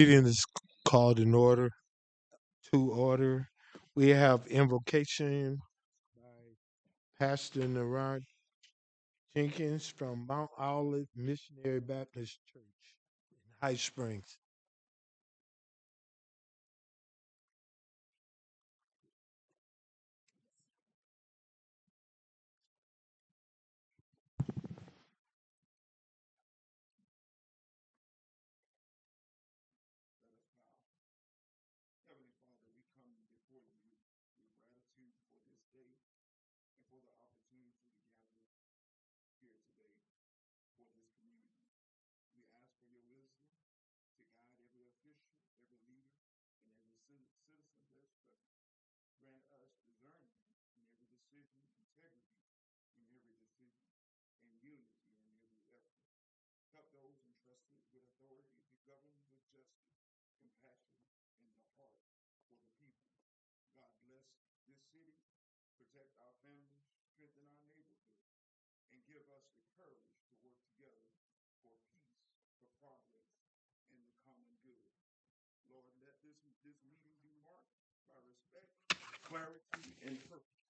Meeting is called in order to order. We have invocation by Pastor Naran Jenkins from Mount Olive Missionary Baptist Church in High Springs. Heavenly Father, we come before you with gratitude for this day and for the opportunity to gather here today for this community. We ask for your wisdom to guide every official, every leader, and every citizen that's present. Grant us discernment in every decision, integrity in every decision, and unity in every effort. Help those entrusted with authority to govern with justice, compassion, and the heart for the people. God bless this city, protect our families, strengthen our neighborhood, and give us the courage to work together for peace, for progress, and the common good. Lord, let this meeting be marked by respect, clarity, and purpose.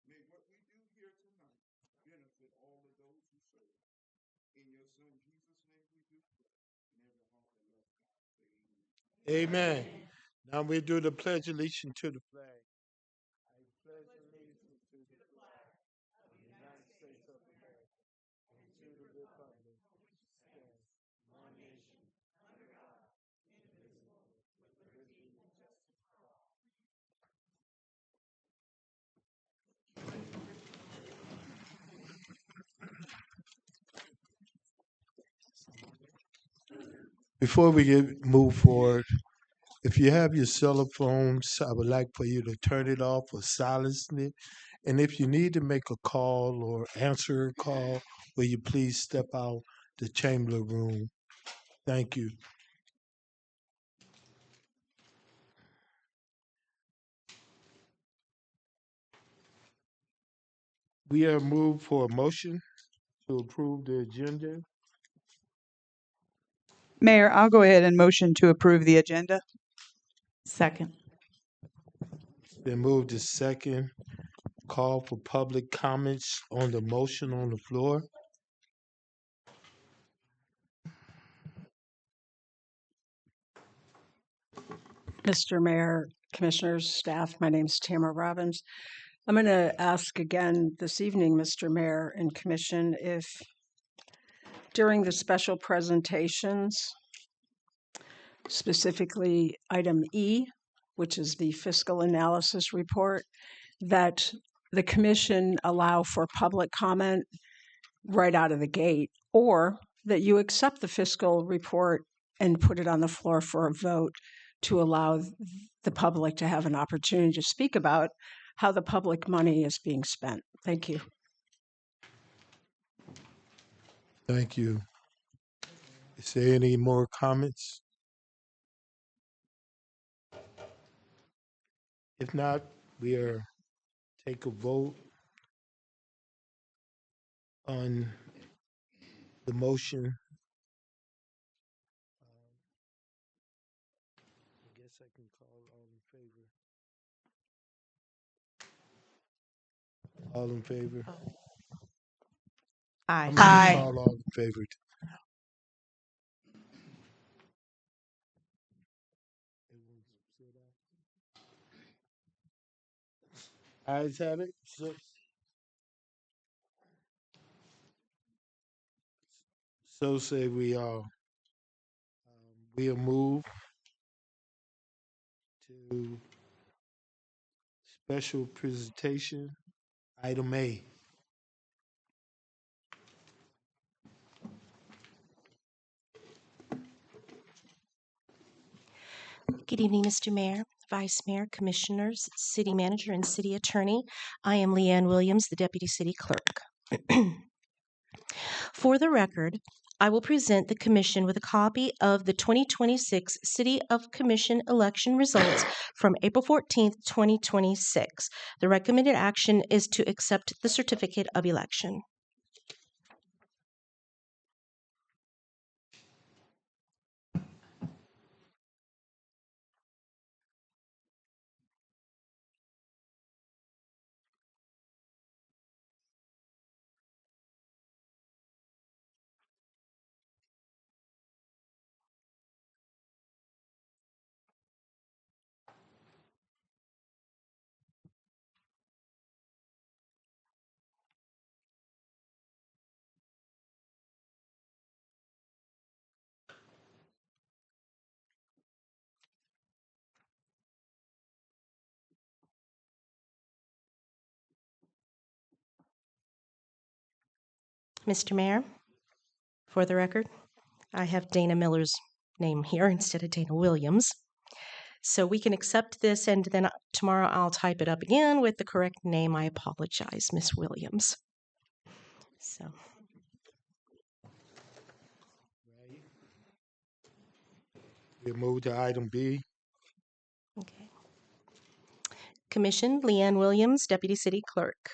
May what we do here tonight benefit all of those who serve. In your Son Jesus' name we do pray. And every heart that loves God say amen. Amen. Now we do the pledge allegiance to the flag. I pledge allegiance to the flag of the United States of America and to the republic which stands one nation under God, indivisible, with liberty and justice for all. Before we move forward, if you have your cell phones, I would like for you to turn it off or silence it. And if you need to make a call or answer a call, will you please step out the chamber room? Thank you. We have moved for a motion to approve the agenda. Mayor, I'll go ahead and motion to approve the agenda. Second. Then moved to second. Call for public comments on the motion on the floor. Mr. Mayor, Commissioners, staff, my name is Tamara Robbins. I'm going to ask again this evening, Mr. Mayor and Commission, if during the special presentations, specifically item E, which is the fiscal analysis report, that the Commission allow for public comment right out of the gate, or that you accept the fiscal report and put it on the floor for a vote to allow the public to have an opportunity to speak about how the public money is being spent. Thank you. Thank you. Is there any more comments? If not, we are take a vote on the motion. I guess I can call all in favor. All in favor? Aye. I'm gonna Aye. call all in favor. Ayes have it. So say we are. We'll move to special presentation, item A. Good evening, Mr. Mayor, Vice Mayor, Commissioners, City Manager, and City Attorney. I am Leanne Williams, the Deputy City Clerk. For the record, I will present the Commission with a copy of the 2026 City of Commission election results from April 14th, 2026. The recommended action is to accept the certificate of election. Mr. Mayor, for the record, I have Dana Miller's name here instead of Dana Williams. So we can accept this, and then tomorrow I'll type it up again with the correct name. I apologize, Miss Williams. So, Right. We move to item B. okay. Commission, Leanne Williams, Deputy City Clerk.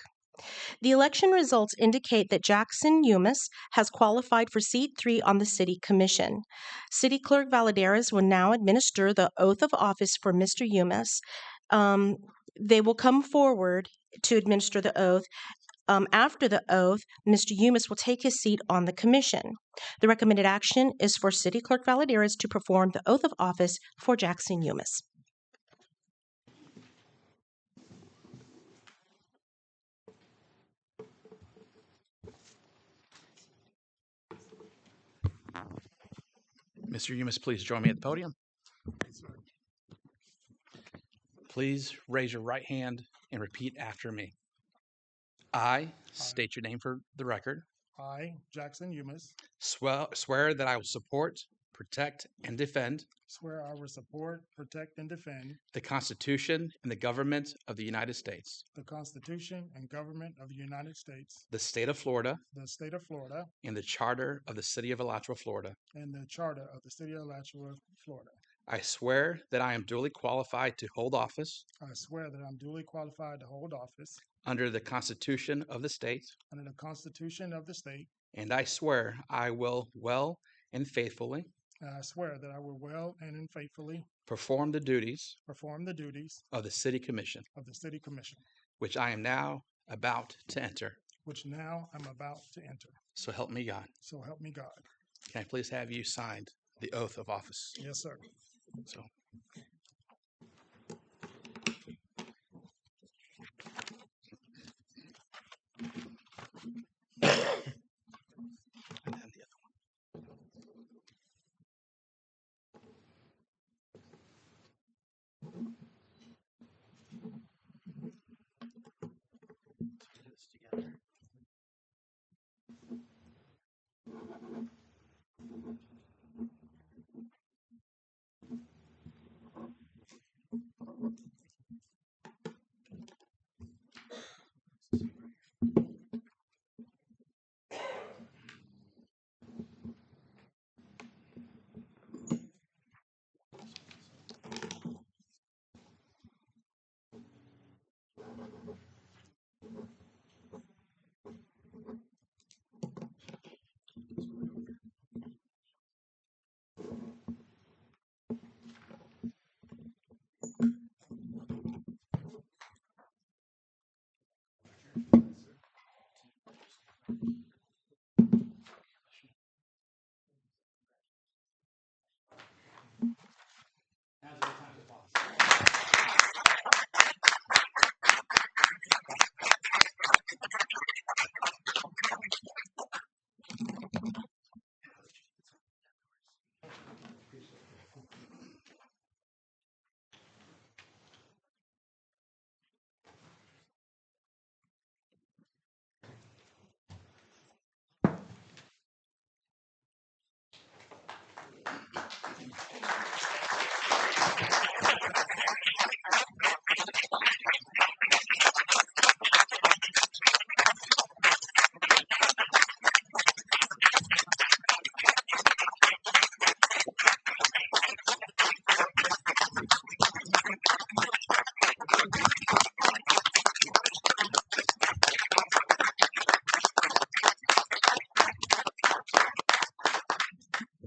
The election results indicate that Jackson Umis has qualified for seat 3 on the City Commission. City Clerk Valadares will now administer the oath of office for Mr. Umis. They will come forward to administer the oath. After the oath, Mr. Umis will take his seat on the commission. The recommended action is for City Clerk Valadares to perform the oath of office for Jackson Umis. Mr. Umis, please join me at the podium. Please raise your right hand and repeat after me. I state your name for the record. I, Jackson Umis, Swear that I will support, protect, and defend swear I will support, protect, and defend the Constitution and the government of the United States, the Constitution and government of the United States, the state of Florida, the state of Florida, and the charter of the city of Alachua, Florida. and the charter of the city of Alachua, Florida. I swear that I am duly qualified to hold office I swear that I'm duly qualified to hold office under the Constitution of the state, under the Constitution of the state, and I swear I will well and faithfully and I swear that I will well and faithfully perform the duties perform the duties of the City Commission, of the City Commission, which I am now about to enter. which now I'm about to enter. So help me God. So help me God. Can I please have you signed the oath of office? Yes, sir. So. And then the other one. Put this together.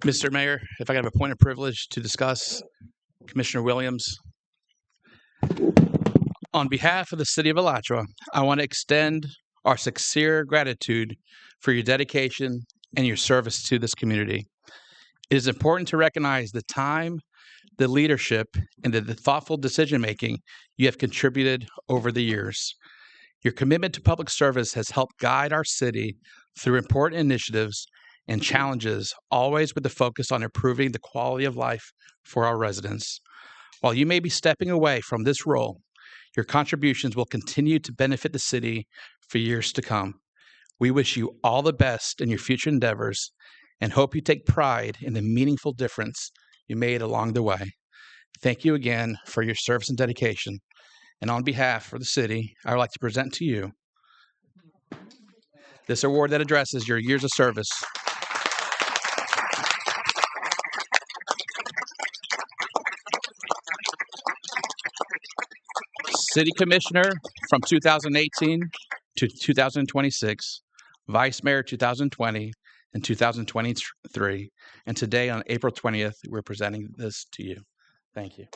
Mr. Mayor, if I could have a point of privilege to discuss Commissioner Williams. On behalf of the city of Alachua, I want to extend our sincere gratitude for your dedication and your service to this community. It is important to recognize the time, the leadership, and the thoughtful decision-making you have contributed over the years. Your commitment to public service has helped guide our city through important initiatives and challenges, always with the focus on improving the quality of life for our residents. While you may be stepping away from this role, your contributions will continue to benefit the city for years to come. We wish you all the best in your future endeavors and hope you take pride in the meaningful difference you made along the way. Thank you again for your service and dedication. And on behalf of the city, I would like to present to you this award that addresses your years of service. City Commissioner from 2018 to 2026, Vice Mayor 2020 and 2023. And today on April 20th, we're presenting this to you. Thank you.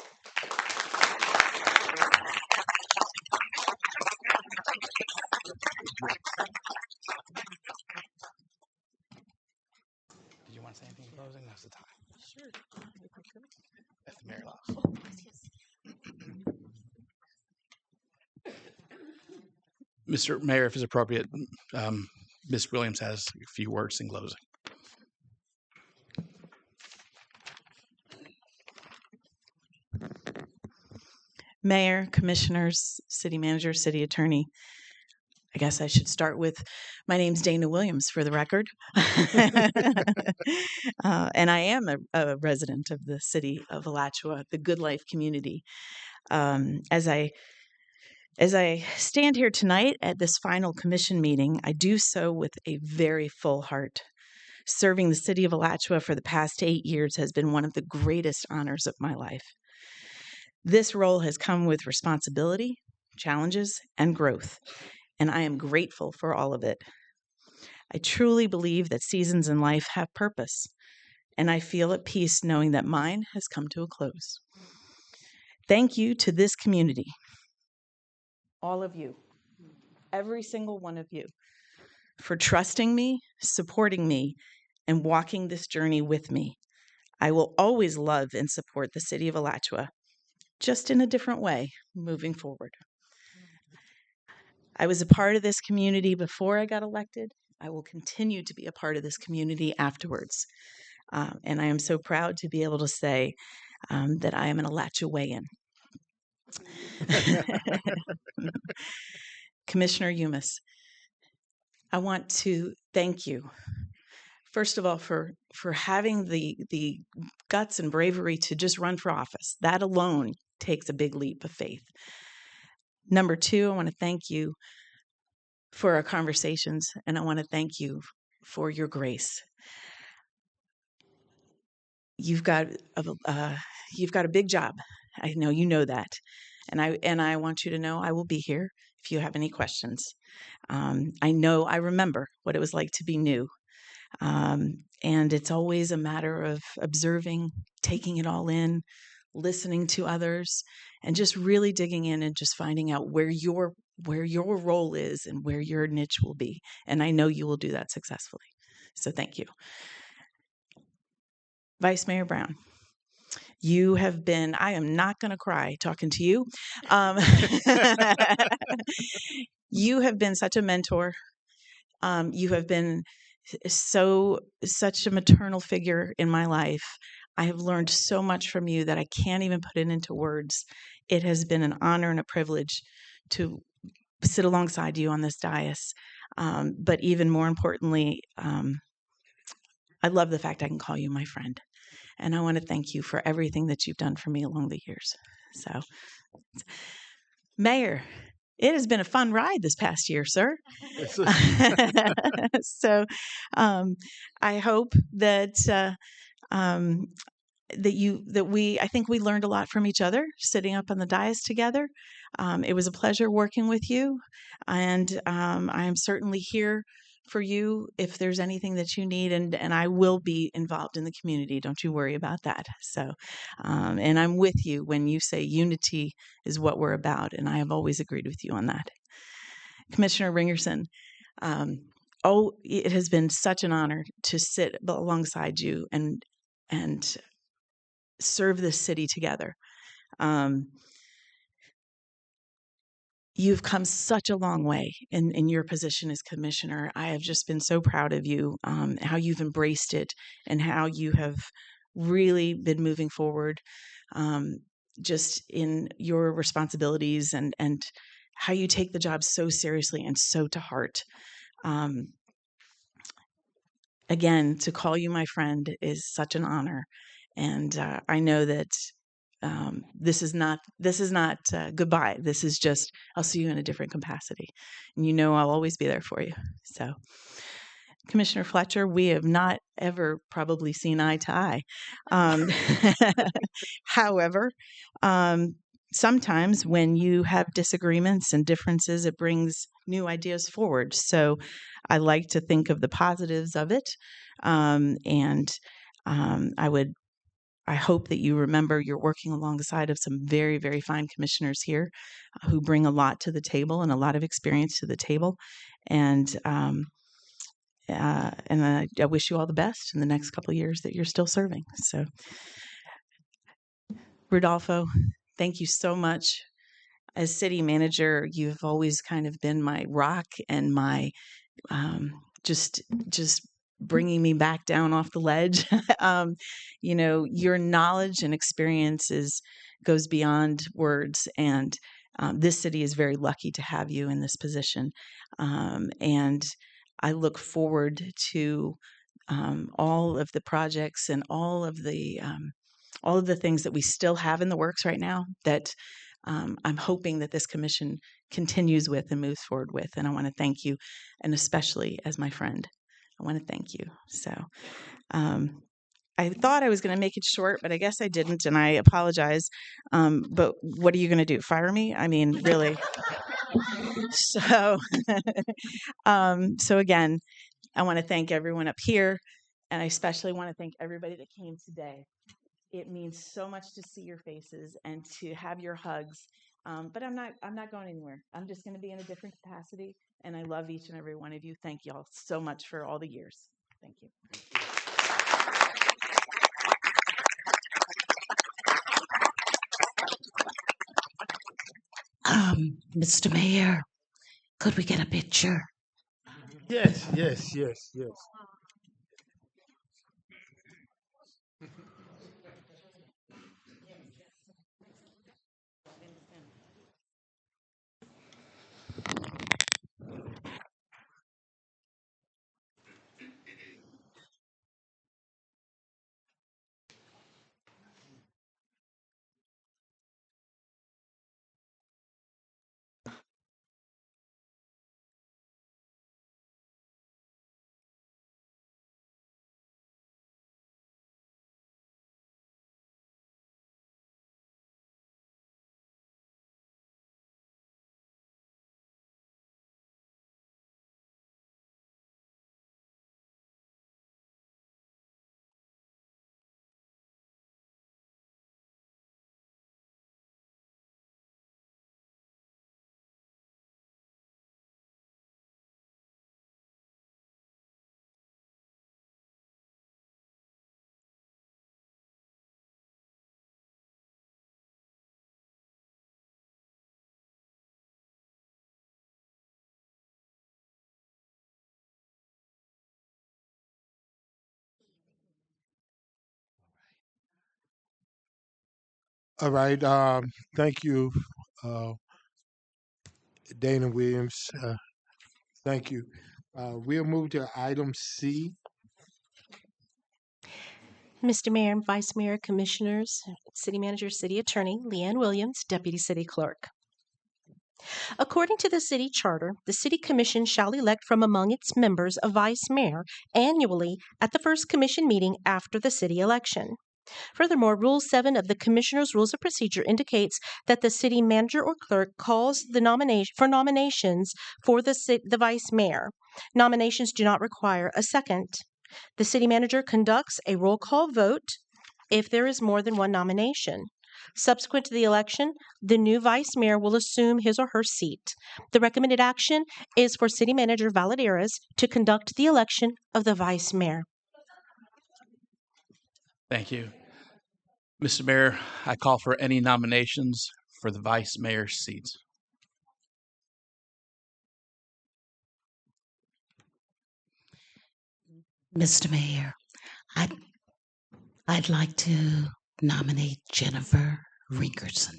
Did you want to say anything in closing? Now's the time. Sure. If the mayor allows. Mr. Mayor, if it's appropriate, Ms. Williams has a few words in closing. Mayor, commissioners, city manager, city attorney. I guess I should start with my name's Dana Williams for the record. And I am a resident of the city of Alachua, the Good Life community. As I stand here tonight at this final commission meeting, I do so with a very full heart. Serving the city of Alachua for the past 8 years has been one of the greatest honors of my life. This role has come with responsibility, challenges, and growth, and I am grateful for all of it. I truly believe that seasons in life have purpose, and I feel at peace knowing that mine has come to a close. Thank you to this community, all of you, every single one of you, for trusting me, supporting me, and walking this journey with me. I will always love and support the city of Alachua, just in a different way moving forward. I was a part of this community before I got elected. I will continue to be a part of this community afterwards. And I am so proud to be able to say that I am an Alachuayan. Commissioner Umas, I want to thank you, first of all, for having the guts and bravery to just run for office. That alone takes a big leap of faith. Number two, I want to thank you for our conversations, and I want to thank you for your grace. You've got a big job. I know you know that, and I want you to know I will be here if you have any questions. I remember what it was like to be new, and it's always a matter of observing, taking it all in, listening to others, and just really digging in and just finding out where your role is and where your niche will be. And I know you will do that successfully. So thank you. Vice Mayor Brown, you have been, I am not going to cry talking to you. You have been such a mentor. You have been such a maternal figure in my life. I have learned so much from you that I can't even put it into words. It has been an honor and a privilege to sit alongside you on this dais. But even more importantly, I love the fact I can call you my friend. And I want to thank you for everything that you've done for me along the years. So, Mayor, it has been a fun ride this past year, sir. So, I hope that I think we learned a lot from each other sitting up on the dais together. It was a pleasure working with you, and I am certainly here for you if there's anything that you need, and I will be involved in the community. Don't you worry about that. So, and I'm with you when you say unity is what we're about, and I have always agreed with you on that. Commissioner Ringerson, it has been such an honor to sit alongside you and serve this city together. You've come such a long way in your position as commissioner. I have just been so proud of you, how you've embraced it and how you have really been moving forward just in your responsibilities and how you take the job so seriously and so to heart. Um, again, to call you my friend is such an honor, and I know that this is not goodbye. This is just I'll see you in a different capacity, and I'll always be there for you. So, Commissioner Fletcher, we have not ever probably seen eye to eye. However, sometimes when you have disagreements and differences, it brings new ideas forward. So I like to think of the positives of it. And I hope that you remember you're working alongside of some very, very fine commissioners here who bring a lot to the table and a lot of experience to the table. And I wish you all the best in the next couple of years that you're still serving. So, Rodolfo, thank you so much. As city manager, you've always kind of been my rock and my just bringing me back down off the ledge. Your knowledge and experience goes beyond words, and this city is very lucky to have you in this position. And I look forward to all of the projects and all of the things that we still have in the works right now that I'm hoping that this commission continues with and moves forward with. And I want to thank you, and especially as my friend, I want to thank you. So I thought I was going to make it short, but I guess I didn't, and I apologize. But what are you going to do? Fire me? I mean, really? So, so again, I want to thank everyone up here, and I especially want to thank everybody that came today. It means so much to see your faces and to have your hugs. But I'm not going anywhere. I'm just going to be in a different capacity. And I love each and every one of you. Thank you all so much for all the years. Thank you. Mr. Mayor, could we get a picture? Yes, yes, yes, yes. All right. Thank you, uh, Dana Williams. Thank you. We'll move to item C. Mr. Mayor and Vice Mayor, Commissioners, City Manager, City Attorney, Leanne Williams, Deputy City Clerk. According to the city charter, the city commission shall elect from among its members a vice mayor annually at the first commission meeting after the city election. Furthermore, Rule 7 of the Commissioner's Rules of Procedure indicates that the city manager or clerk calls the nominations for the vice mayor. Nominations do not require a second. The city manager conducts a roll call vote if there is more than one nomination. Subsequent to the election, the new vice mayor will assume his or her seat. The recommended action is for City Manager Valadares to conduct the election of the vice mayor. Thank you. Mr. Mayor, I call for any nominations for the vice mayor's seat. Mr. Mayor, I'd like to nominate Jennifer Rinkerson.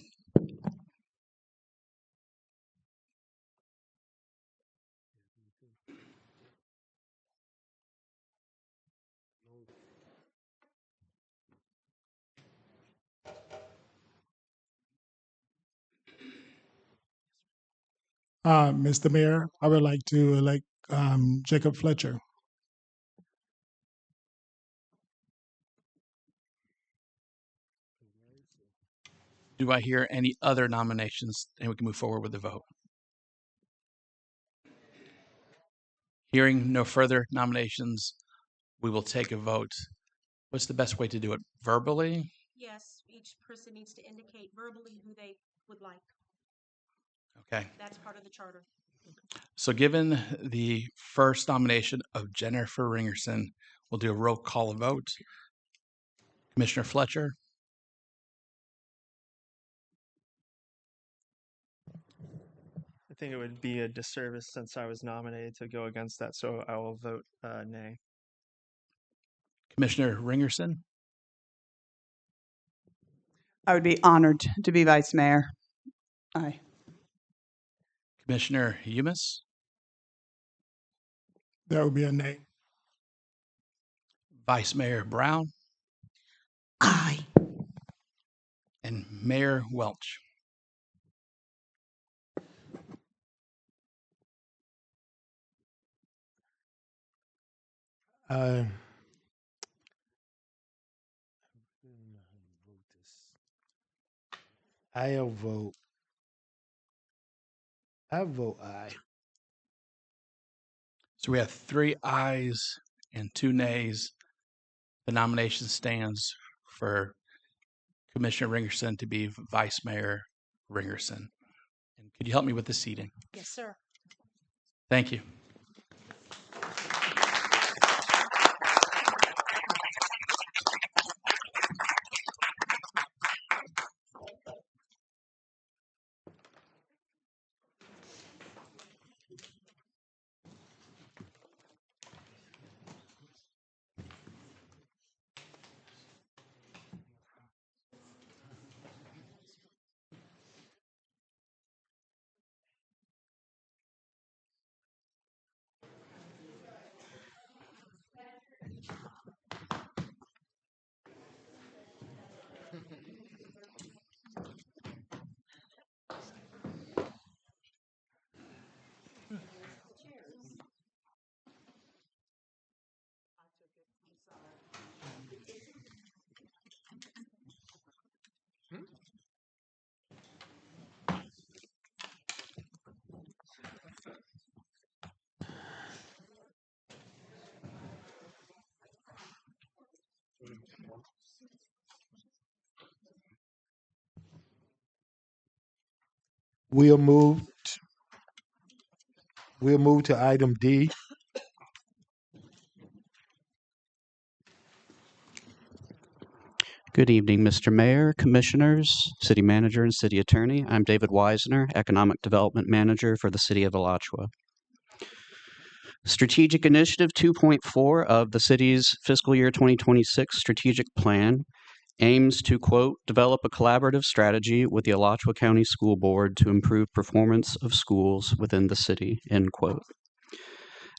Mr. Mayor, I would like to elect Jacob Fletcher. Do I hear any other nominations? And we can move forward with the vote. Hearing no further nominations, we will take a vote. What's the best way to do it? Verbally? Yes, each person needs to indicate verbally who they would like. Okay. That's part of the charter. So given the first nomination of Jennifer Ringerson, we'll do a roll call vote. Commissioner Fletcher, I think it would be a disservice since I was nominated to go against that, so I will vote nay. Commissioner Ringerson, I would be honored to be vice mayor. Aye. Commissioner Umis, That would be a nay. Vice Mayor Brown, Aye. and Mayor Welch. I'll vote aye. So we have 3 ayes and 2 nays. The nomination stands for Commissioner Ringerson to be Vice Mayor Ringerson. And could you help me with the seating? Yes, sir. Thank you. We'll move to item D. Good evening, Mr. Mayor, Commissioners, City Manager, and City Attorney. I'm David Weisner, Economic Development Manager for the City of Alachua. Strategic Initiative 2.4 of the city's fiscal year 2026 strategic plan aims to, quote, develop a collaborative strategy with the Alachua County School Board to improve performance of schools within the city, end quote.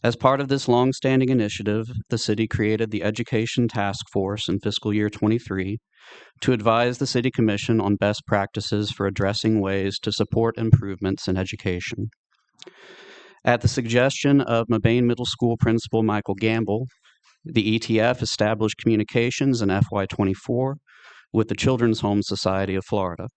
As part of this longstanding initiative, the city created the Education Task Force in fiscal year 23 to advise the City Commission on best practices for addressing ways to support improvements in education. At the suggestion of Mabane Middle School Principal Michael Gamble, the ETF established communications in FY24 with the Children's Home Society of Florida.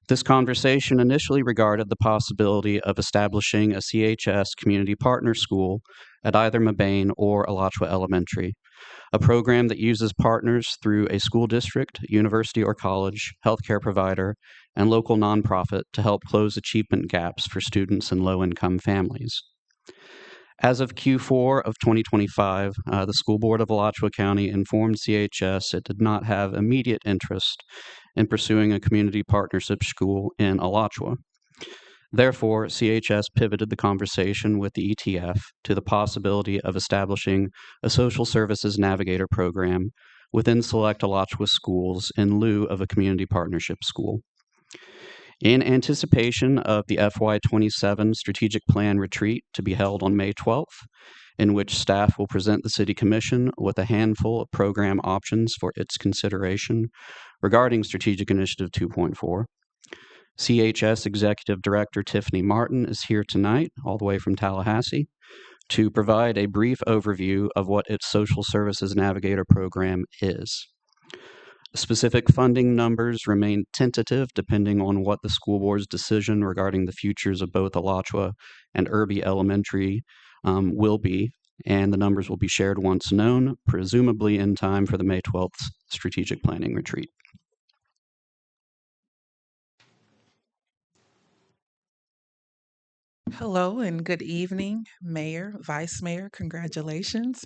This conversation initially regarded the possibility of establishing a CHS community partner school at either Mabane or Alachua Elementary, a program that uses partners through a school district, university or college, healthcare provider, and local nonprofit to help close achievement gaps for students in low-income families. As of Q4 of 2025, the School Board of Alachua County informed CHS it did not have immediate interest in pursuing a community partnership school in Alachua. Therefore, CHS pivoted the conversation with the ETF to the possibility of establishing a social services navigator program within select Alachua schools in lieu of a community partnership school. In anticipation of the FY27 strategic plan retreat to be held on May 12th, in which staff will present the City Commission with a handful of program options for its consideration regarding Strategic Initiative 2.4, CHS Executive Director Tiffany Martin is here tonight, all the way from Tallahassee, to provide a brief overview of what its Social Services Navigator program is. Specific funding numbers remain tentative depending on what the school board's decision regarding the futures of both Alachua and Irby Elementary will be, and the numbers will be shared once known, presumably in time for the May 12th strategic planning retreat. Hello and good evening, Mayor, Vice Mayor, congratulations,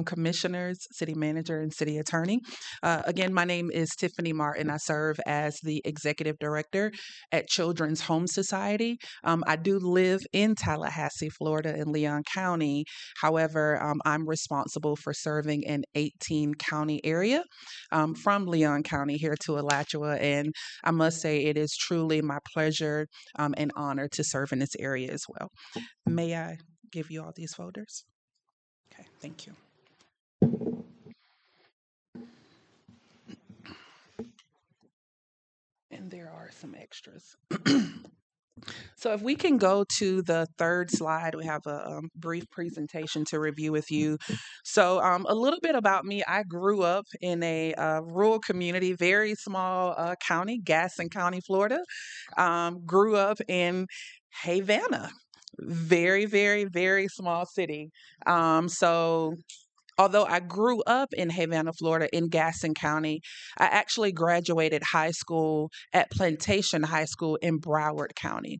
Commissioners, City Manager, and City Attorney. Again, my name is Tiffany Martin. I serve as the Executive Director at Children's Home Society. I do live in Tallahassee, Florida, in Leon County. However, I'm responsible for serving an 18-county area from Leon County here to Alachua, and I must say it is truly my pleasure and honor to serve in this area as well. May I give you all these folders? Okay, thank you. And there are some extras. So if we can go to the third slide, we have a brief presentation to review with you. So a little bit about me. I grew up in a rural community, very small county, Gaston County, Florida. Grew up in Havana, very, very, very small city. So although I grew up in Havana, Florida, in Gaston County, I actually graduated high school at Plantation High School in Broward County.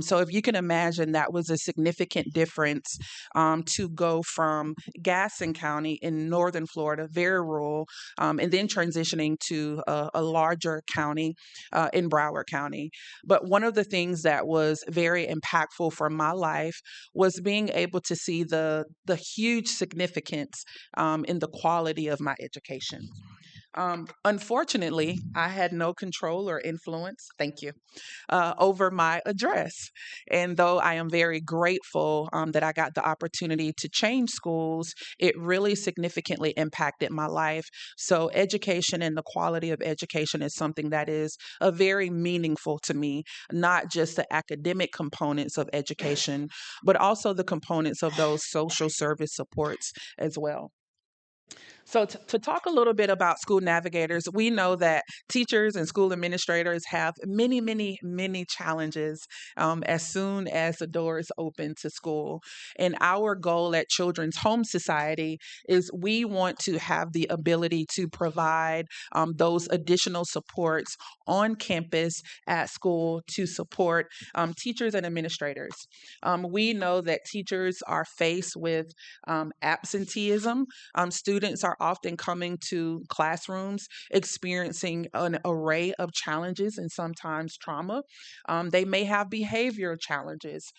So if you can imagine, that was a significant difference to go from Gaston County in northern Florida, very rural, and then transitioning to a larger county in Broward County. But one of the things that was very impactful for my life was being able to see the huge significance in the quality of my education. Unfortunately, I had no control or influence. Thank you. Over my address. And though I am very grateful that I got the opportunity to change schools, it really significantly impacted my life. So, education and the quality of education is something that is very meaningful to me, not just the academic components of education, but also the components of those social service supports as well. So, to talk a little bit about school navigators, we know that teachers and school administrators have many, many, many challenges as soon as the doors open to school. And our goal at Children's Home Society is we want to have the ability to provide those additional supports on campus at school to support teachers and administrators. We know that teachers are faced with absenteeism. Students are often coming to classrooms experiencing an array of challenges and sometimes trauma. They may have behavioral challenges.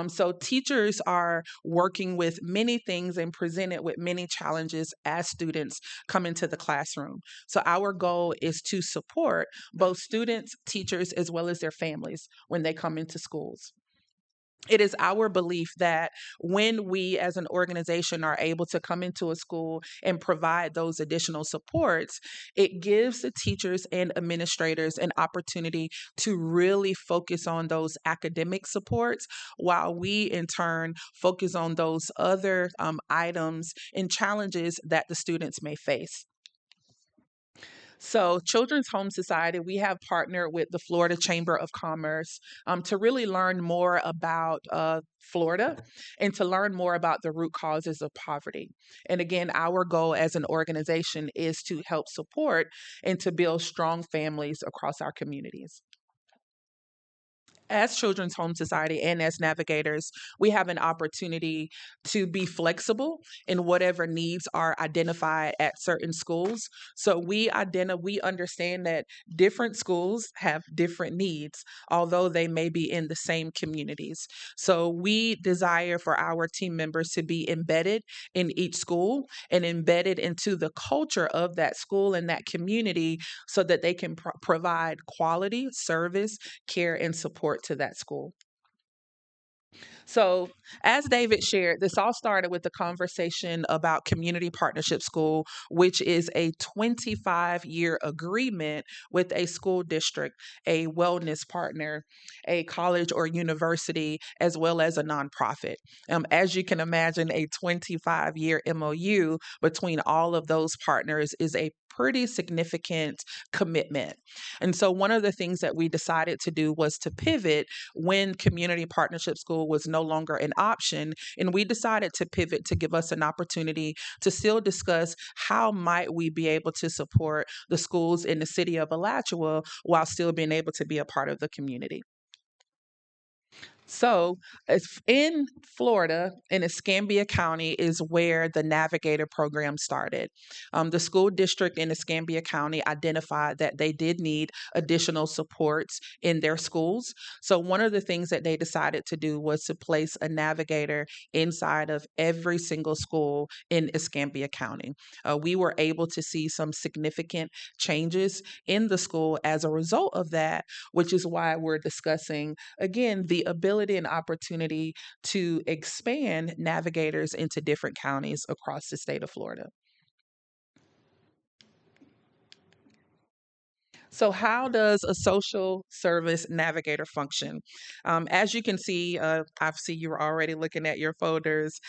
So teachers are working with many things and presented with many challenges as students come into the classroom. So our goal is to support both students, teachers, as well as their families when they come into schools. It is our belief that when we as an organization are able to come into a school and provide those additional supports, it gives the teachers and administrators an opportunity to really focus on those academic supports while we in turn focus on those other items and challenges that the students may face. So, Children's Home Society, we have partnered with the Florida Chamber of Commerce to really learn more about Florida and to learn more about the root causes of poverty. And again, our goal as an organization is to help support and to build strong families across our communities. As Children's Home Society and as navigators, we have an opportunity to be flexible in whatever needs are identified at certain schools. So we understand that different schools have different needs, although they may be in the same communities. So we desire for our team members to be embedded in each school and embedded into the culture of that school and that community so that they can provide quality service, care, and support to that school. So, as David shared, this all started with the conversation about Community Partnership School, which is a 25-year agreement with a school district, a wellness partner, a college or university, as well as a nonprofit. As you can imagine, a 25-year MOU between all of those partners is a pretty significant commitment. And so, one of the things that we decided to do was to pivot when Community Partnership School was no longer an option, and we decided to pivot to give us an opportunity to still discuss how might we be able to support the schools in the city of Alachua while still being able to be a part of the community. So, in Florida, in Escambia County, is where the Navigator program started. The school district in Escambia County identified that they did need additional supports in their schools. So, one of the things that they decided to do was to place a Navigator inside of every single school in Escambia County. We were able to see some significant changes in the school as a result of that, which is why we're discussing again, the ability and opportunity to expand navigators into different counties across the state of Florida. So, how does a social service navigator function? As you can see, I see you're already looking at your folders.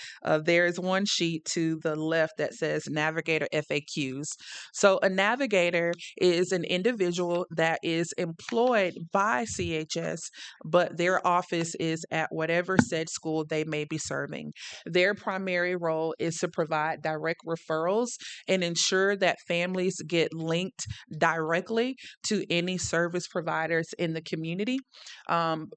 There's one sheet to the left that says Navigator FAQs. So, a navigator is an individual that is employed by CHS, but their office is at whatever said school they may be serving. Their primary role is to provide direct referrals and ensure that families get linked directly to any service providers in the community.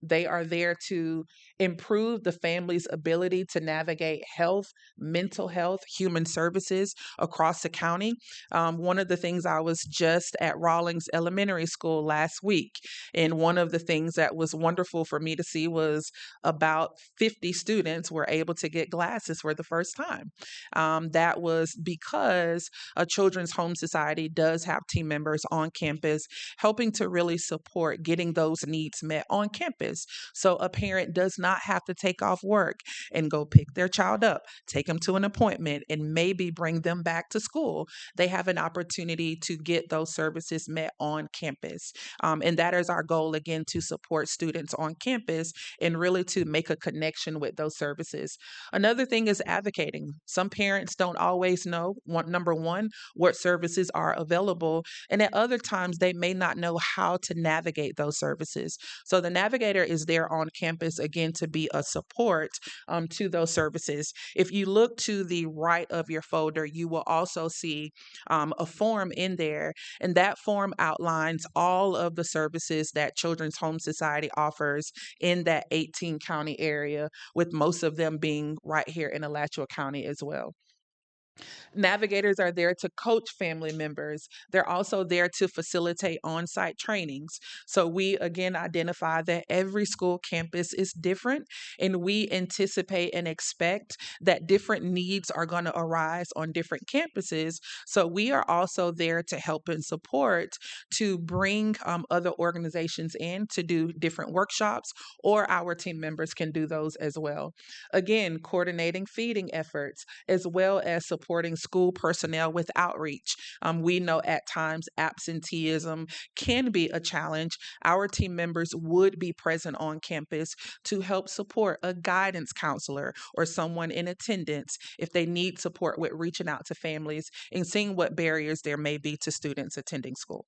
They are there to improve the family's ability to navigate health, mental health, human services across the county. One of the things I was just at Rawlings Elementary School last week, and one of the things that was wonderful for me to see was about 50 students were able to get glasses for the first time. That was because a Children's Home Society does have team members on campus helping to really support getting those needs met on campus. So a parent does not have to take off work and go pick their child up, take them to an appointment, and maybe bring them back to school. They have an opportunity to get those services met on campus. And that is our goal, again, to support students on campus and really to make a connection with those services. Another thing is advocating. Some parents don't always know, number one, what services are available. And at other times, they may not know how to navigate those services. So the navigator is there on campus, again, to be a support to those services. If you look to the right of your folder, you will also see a form in there, and that form outlines all of the services that Children's Home Society offers in that 18 county area, with most of them being right here in Alachua County as well. Navigators are there to coach family members. They're also there to facilitate on site trainings. So, we again identify that every school campus is different, and we anticipate and expect that different needs are going to arise on different campuses. So, we are also there to help and support to bring other organizations in to do different workshops, or our team members can do those as well. Again, coordinating feeding efforts as well as supporting school personnel with outreach. We know at times absenteeism can be a challenge. Our team members would be present on campus to help support a guidance counselor or someone in attendance if they need support with reaching out to families and seeing what barriers there may be to students attending school.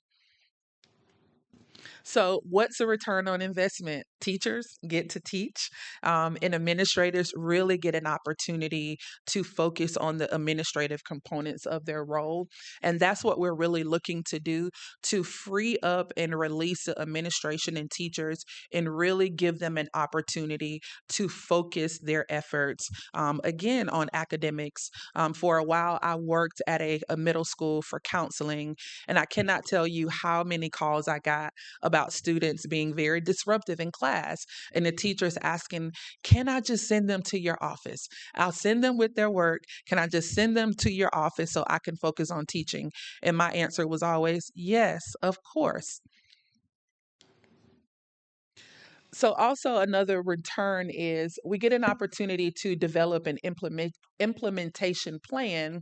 So, what's the return on investment? Teachers get to teach, and administrators really get an opportunity to focus on the administrative components of their role. And that's what we're really looking to do, to free up and release the administration and teachers and really give them an opportunity to focus their efforts, again, on academics. For a while, I worked at a middle school for counseling, and I cannot tell you how many calls I got about students being very disruptive in class, and the teachers asking, can I just send them to your office? I'll send them with their work. Can I just send them to your office so I can focus on teaching? And my answer was always, yes, of course. So also another return is we get an opportunity to develop an implementation plan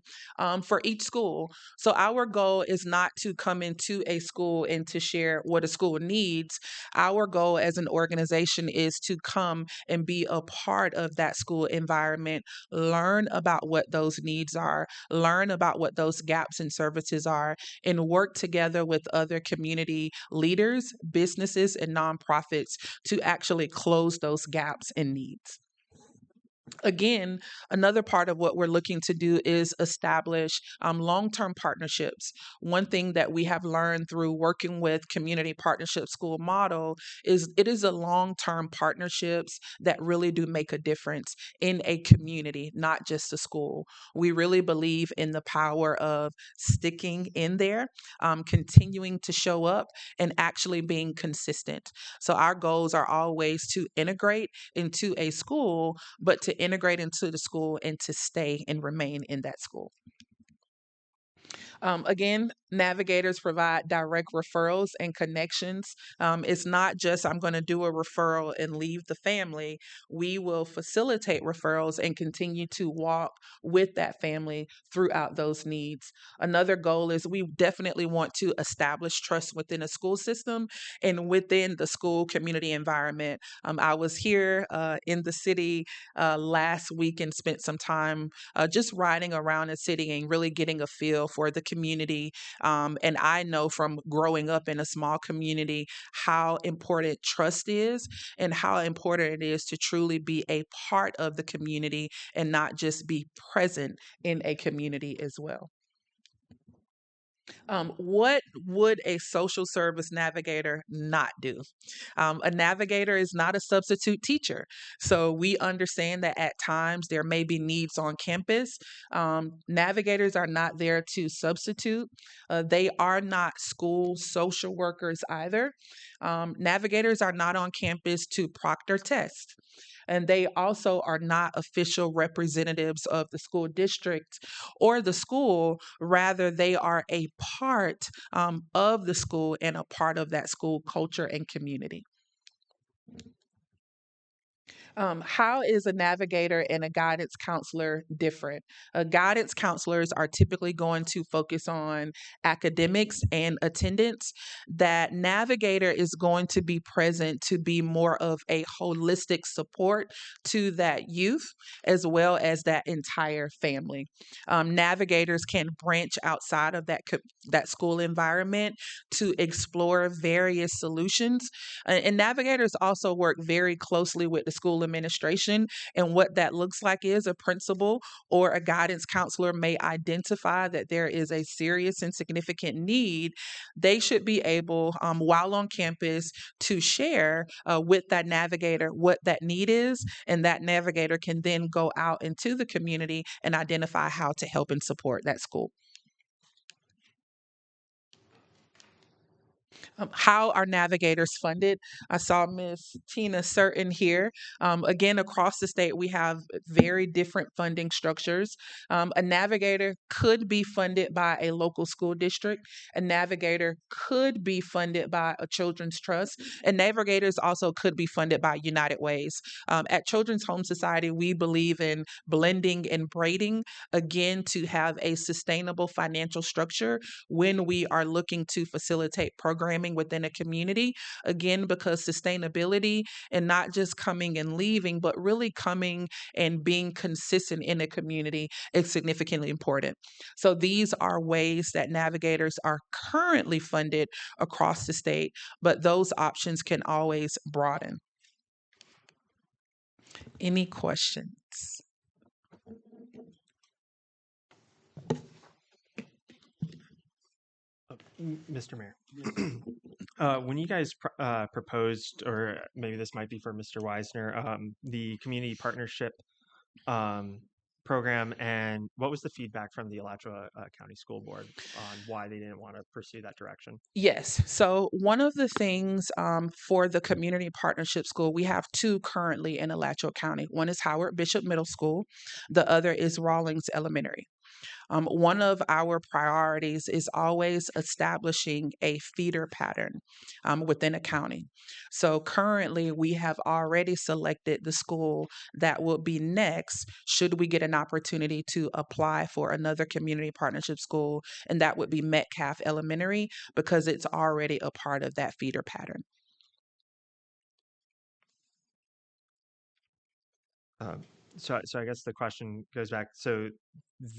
for each school. So our goal is not to come into a school and to share what a school needs. Our goal as an organization is to come and be a part of that school environment, learn about what those needs are, learn about what those gaps in services are, and work together with other community leaders, businesses, and nonprofits to actually close those gaps and needs. Again, another part of what we're looking to do is establish long term partnerships. One thing that we have learned through working with Community Partnership School Model is it is a long term partnerships that really do make a difference in a community, not just a school. We really believe in the power of sticking in there, continuing to show up, and actually being consistent. So, our goals are always to integrate into a school, but to integrate into the school and to stay and remain in that school. Again, navigators provide direct referrals and connections. It's not just I'm going to do a referral and leave the family. We will facilitate referrals and continue to walk with that family throughout those needs. Another goal is we definitely want to establish trust within a school system and within the school community environment. I was here in the city last week and spent some time just riding around the city and really getting a feel for the community. And I know from growing up in a small community how important trust is and how important it is to truly be a part of the community and not just be present in a community as well. What would a social service navigator not do? A navigator is not a substitute teacher. So we understand that at times there may be needs on campus. Navigators are not there to substitute. They are not school social workers either. Navigators are not on campus to proctor tests. And they also are not official representatives of the school district or the school. Rather, they are a part of the school and a part of that school culture and community. How is a navigator and a guidance counselor different? Guidance counselors are typically going to focus on academics and attendance. That navigator is going to be present to be more of a holistic support to that youth as well as that entire family. Navigators can branch outside of that school environment to explore various solutions, and navigators also work very closely with the school administration. And what that looks like is a principal or a guidance counselor may identify that there is a serious and significant need. They should be able, while on campus, to share with that navigator what that need is. And that navigator can then go out into the community and identify how to help and support that school. How are navigators funded? I saw Miss Tina Certain here. Again, across the state, we have very different funding structures. A navigator could be funded by a local school district. A navigator could be funded by a children's trust. And navigators also could be funded by United Ways. At Children's Home Society, we believe in blending and braiding, again, to have a sustainable financial structure when we are looking to facilitate programming within a community. Again, because sustainability and not just coming and leaving, but really coming and being consistent in a community is significantly important. So these are ways that navigators are currently funded across the state, but those options can always broaden. Any questions? Mr. Mayor, when you guys proposed, or maybe this might be for Mr. Wisner, the community partnership program, and what was the feedback from the Alachua County School Board on why they didn't want to pursue that direction? Yes. So one of the things for the Community Partnership School, we have two currently in Alachua County. One is Howard Bishop Middle School. The other is Rawlings Elementary. One of our priorities is always establishing a feeder pattern within a county. So currently, we have already selected the school that will be next should we get an opportunity to apply for another community partnership school, and that would be Metcalf Elementary because it's already a part of that feeder pattern. So I guess the question goes back. So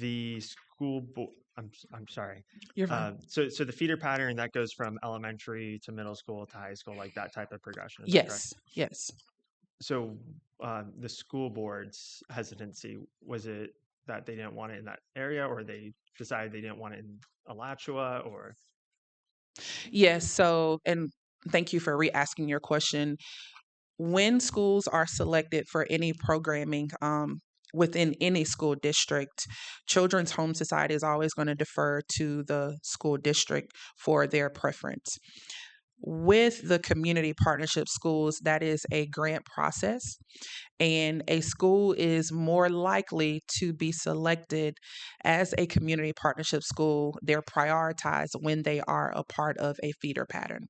the school board. I'm sorry. You're fine. So the feeder pattern that goes from elementary to middle school to high school, like that type of progression. Is that correct? Yes. So the school board's hesitancy, was it that they didn't want it in that area, or they decided they didn't want it in Alachua, or? Yes. So, and thank you for re-asking your question. When schools are selected for any programming within any school district, Children's Home Society is always going to defer to the school district for their preference. With the community partnership schools, that is a grant process, and a school is more likely to be selected as a community partnership school. They're prioritized when they are a part of a feeder pattern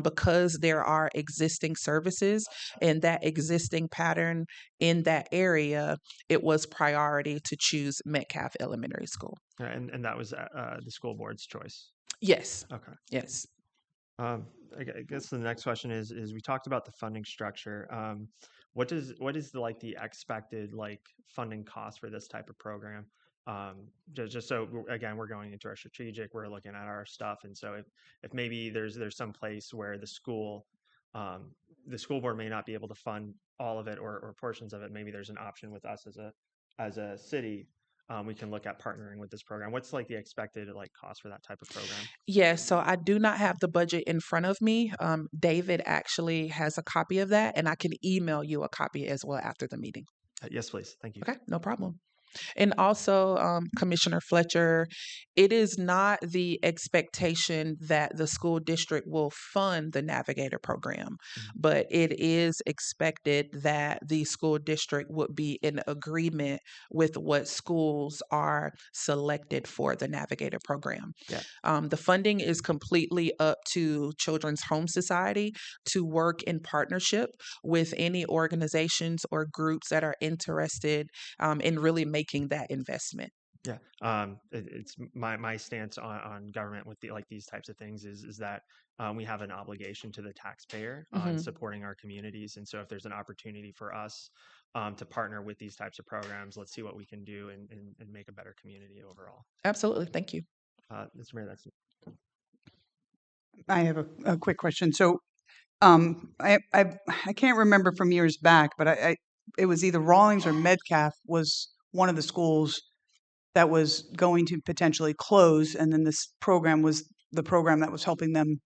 because there are existing services in that existing pattern in that area. It was priority to choose Metcalf Elementary School. And that was the school board's choice. Yes. Okay. Yes. I guess the next question is we talked about the funding structure. What is the expected funding cost for this type of program? Just so again, we're going into our strategic, we're looking at our stuff, and so if maybe there's some place where the school board may not be able to fund all of it or portions of it, maybe there's an option with us as a city. We can look at partnering with this program. What's the expected cost for that type of program? Yes, so I do not have the budget in front of me. David actually has a copy of that, and I can email you a copy as well after the meeting. Yes, please. Thank you. Okay, no problem. And also, Commissioner Fletcher, it is not the expectation that the school district will fund the Navigator program, but it is expected that the school district would be in agreement with what schools are selected for the Navigator program. Yeah. The funding is completely up to Children's Home Society to work in partnership with any organizations or groups that are interested in really making that investment. Yeah. It's my stance on government with these types of things is that we have an obligation to the taxpayer on supporting our communities. And so if there's an opportunity for us to partner with these types of programs, let's see what we can do and make a better community overall. Absolutely. Thank you. Mr. Mayor, that's I have a quick question. So I can't remember from years back, but it was either Rawlings or Metcalf was one of the schools that was going to potentially close, and then this program was the program that was helping them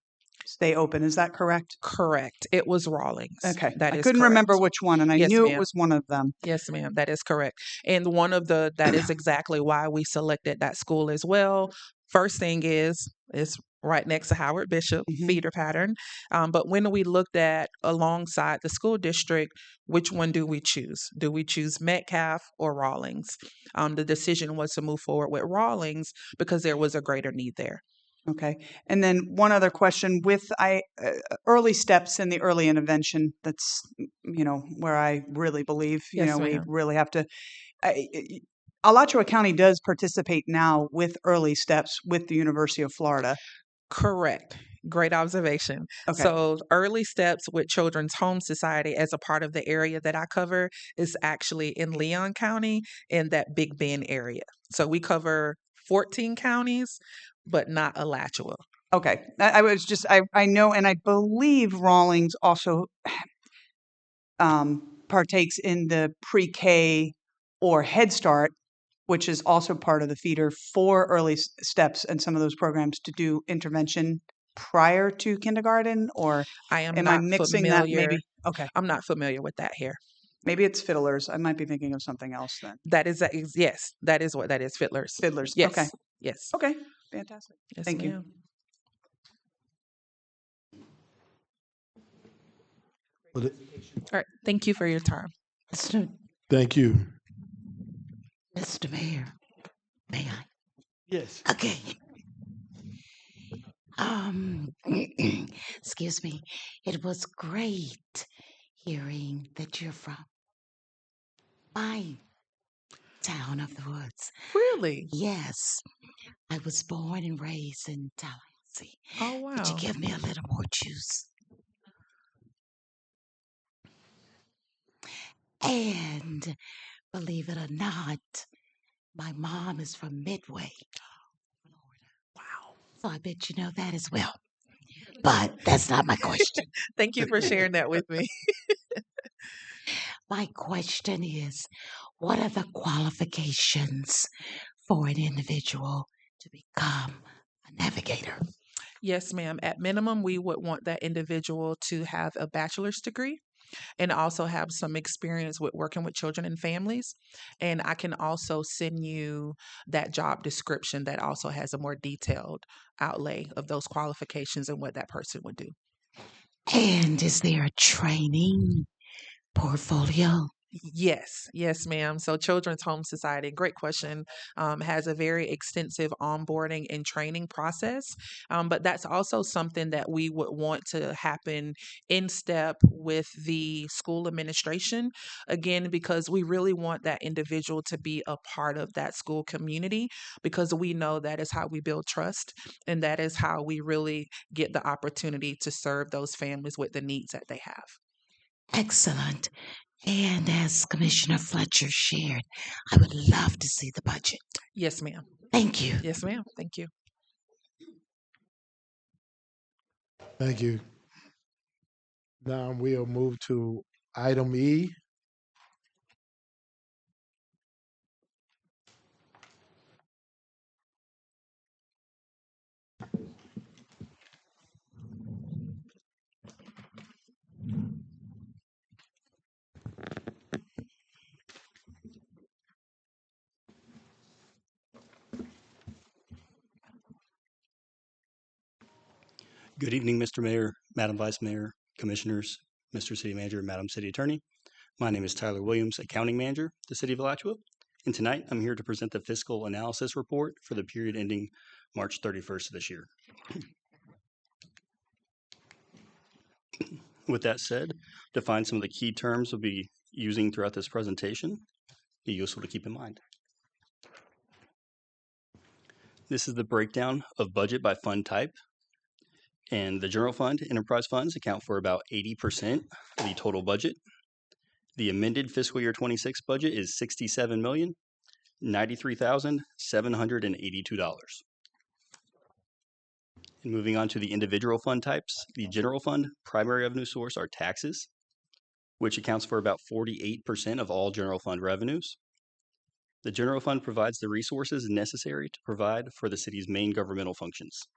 stay open. Is that correct? Correct. It was Rawlings. Okay. That I is couldn't correct. remember which one, and I Yes, knew ma'am. it was one of them. Yes, ma'am. That is correct. And that is exactly why we selected that school as well. First thing is, it's right next to Howard Bishop feeder pattern. But when we looked at alongside the school district, which one do we choose? Do we choose Metcalf or Rawlings? The decision was to move forward with Rawlings because there was a greater need there. Okay. And then one other question with early steps in the early intervention. That's, where I really believe, Yes, we ma'am. really have to. Alachua County does participate now with early steps with the University of Florida. Correct. Great observation. Okay. So, early steps with Children's Home Society as a part of the area that I cover is actually in Leon County in that Big Bend area. So, we cover 14 counties, but not Alachua. Okay. I was just, I know, and I believe Rawlings also partakes in the pre-K or Head Start, which is also part of the feeder for early steps and some of those programs to do intervention prior to kindergarten, or I am am I not mixing that familiar. maybe? Okay. I'm not familiar with that here. Maybe it's fiddlers. I might be thinking of something else then. Yes, that is what that is. Fiddlers. Fiddlers. Yes. Okay. Yes. Okay. Fantastic. Yes, Thank you. ma'am. Well, All right. Thank you for your time. Mr. thank you. Mr. Mayor, May I? Yes. Okay. Excuse me. It was great hearing that you're from my town of the woods. Really? Yes, I was born and raised in Tallahassee. Oh, Could you wow. give me a little more juice? And believe it or not, my mom is from Midway, Florida. Wow. So I bet you know that as well. But that's not my question. Thank you for sharing that with me. My question is, what are the qualifications for an individual to become a navigator? Yes, ma'am. At minimum, we would want that individual to have a bachelor's degree and also have some experience with working with children and families. And I can also send you that job description that also has a more detailed outlay of those qualifications and what that person would do. And is there a training portfolio? Yes, yes, ma'am. So, Children's Home Society, great question, has a very extensive onboarding and training process. But that's also something that we would want to happen in step with the school administration, again, because we really want that individual to be a part of that school community, because we know that is how we build trust and that is how we really get the opportunity to serve those families with the needs that they have. Excellent. And as Commissioner Fletcher shared, I would love to see the budget. Yes, ma'am. Thank you. Yes, ma'am. Thank you. Thank you. Now we'll move to item E. Good evening, Mr. Mayor, Madam Vice Mayor, Commissioners, Mr. City Manager, Madam City Attorney. My name is Tyler Williams, Accounting Manager, the City of Alachua, and tonight I'm here to present the fiscal analysis report for the period ending March 31st of this year. With that said, define some of the key terms we'll be using throughout this presentation, be useful to keep in mind. This is the breakdown of budget by fund type. And the general fund enterprise funds account for about 80% of the total budget. The amended fiscal year 26 budget is $67,093,782. And moving on to the individual fund types, the general fund primary revenue source are taxes, which accounts for about 48% of all general fund revenues. The general fund provides the resources necessary to provide for the city's main governmental functions.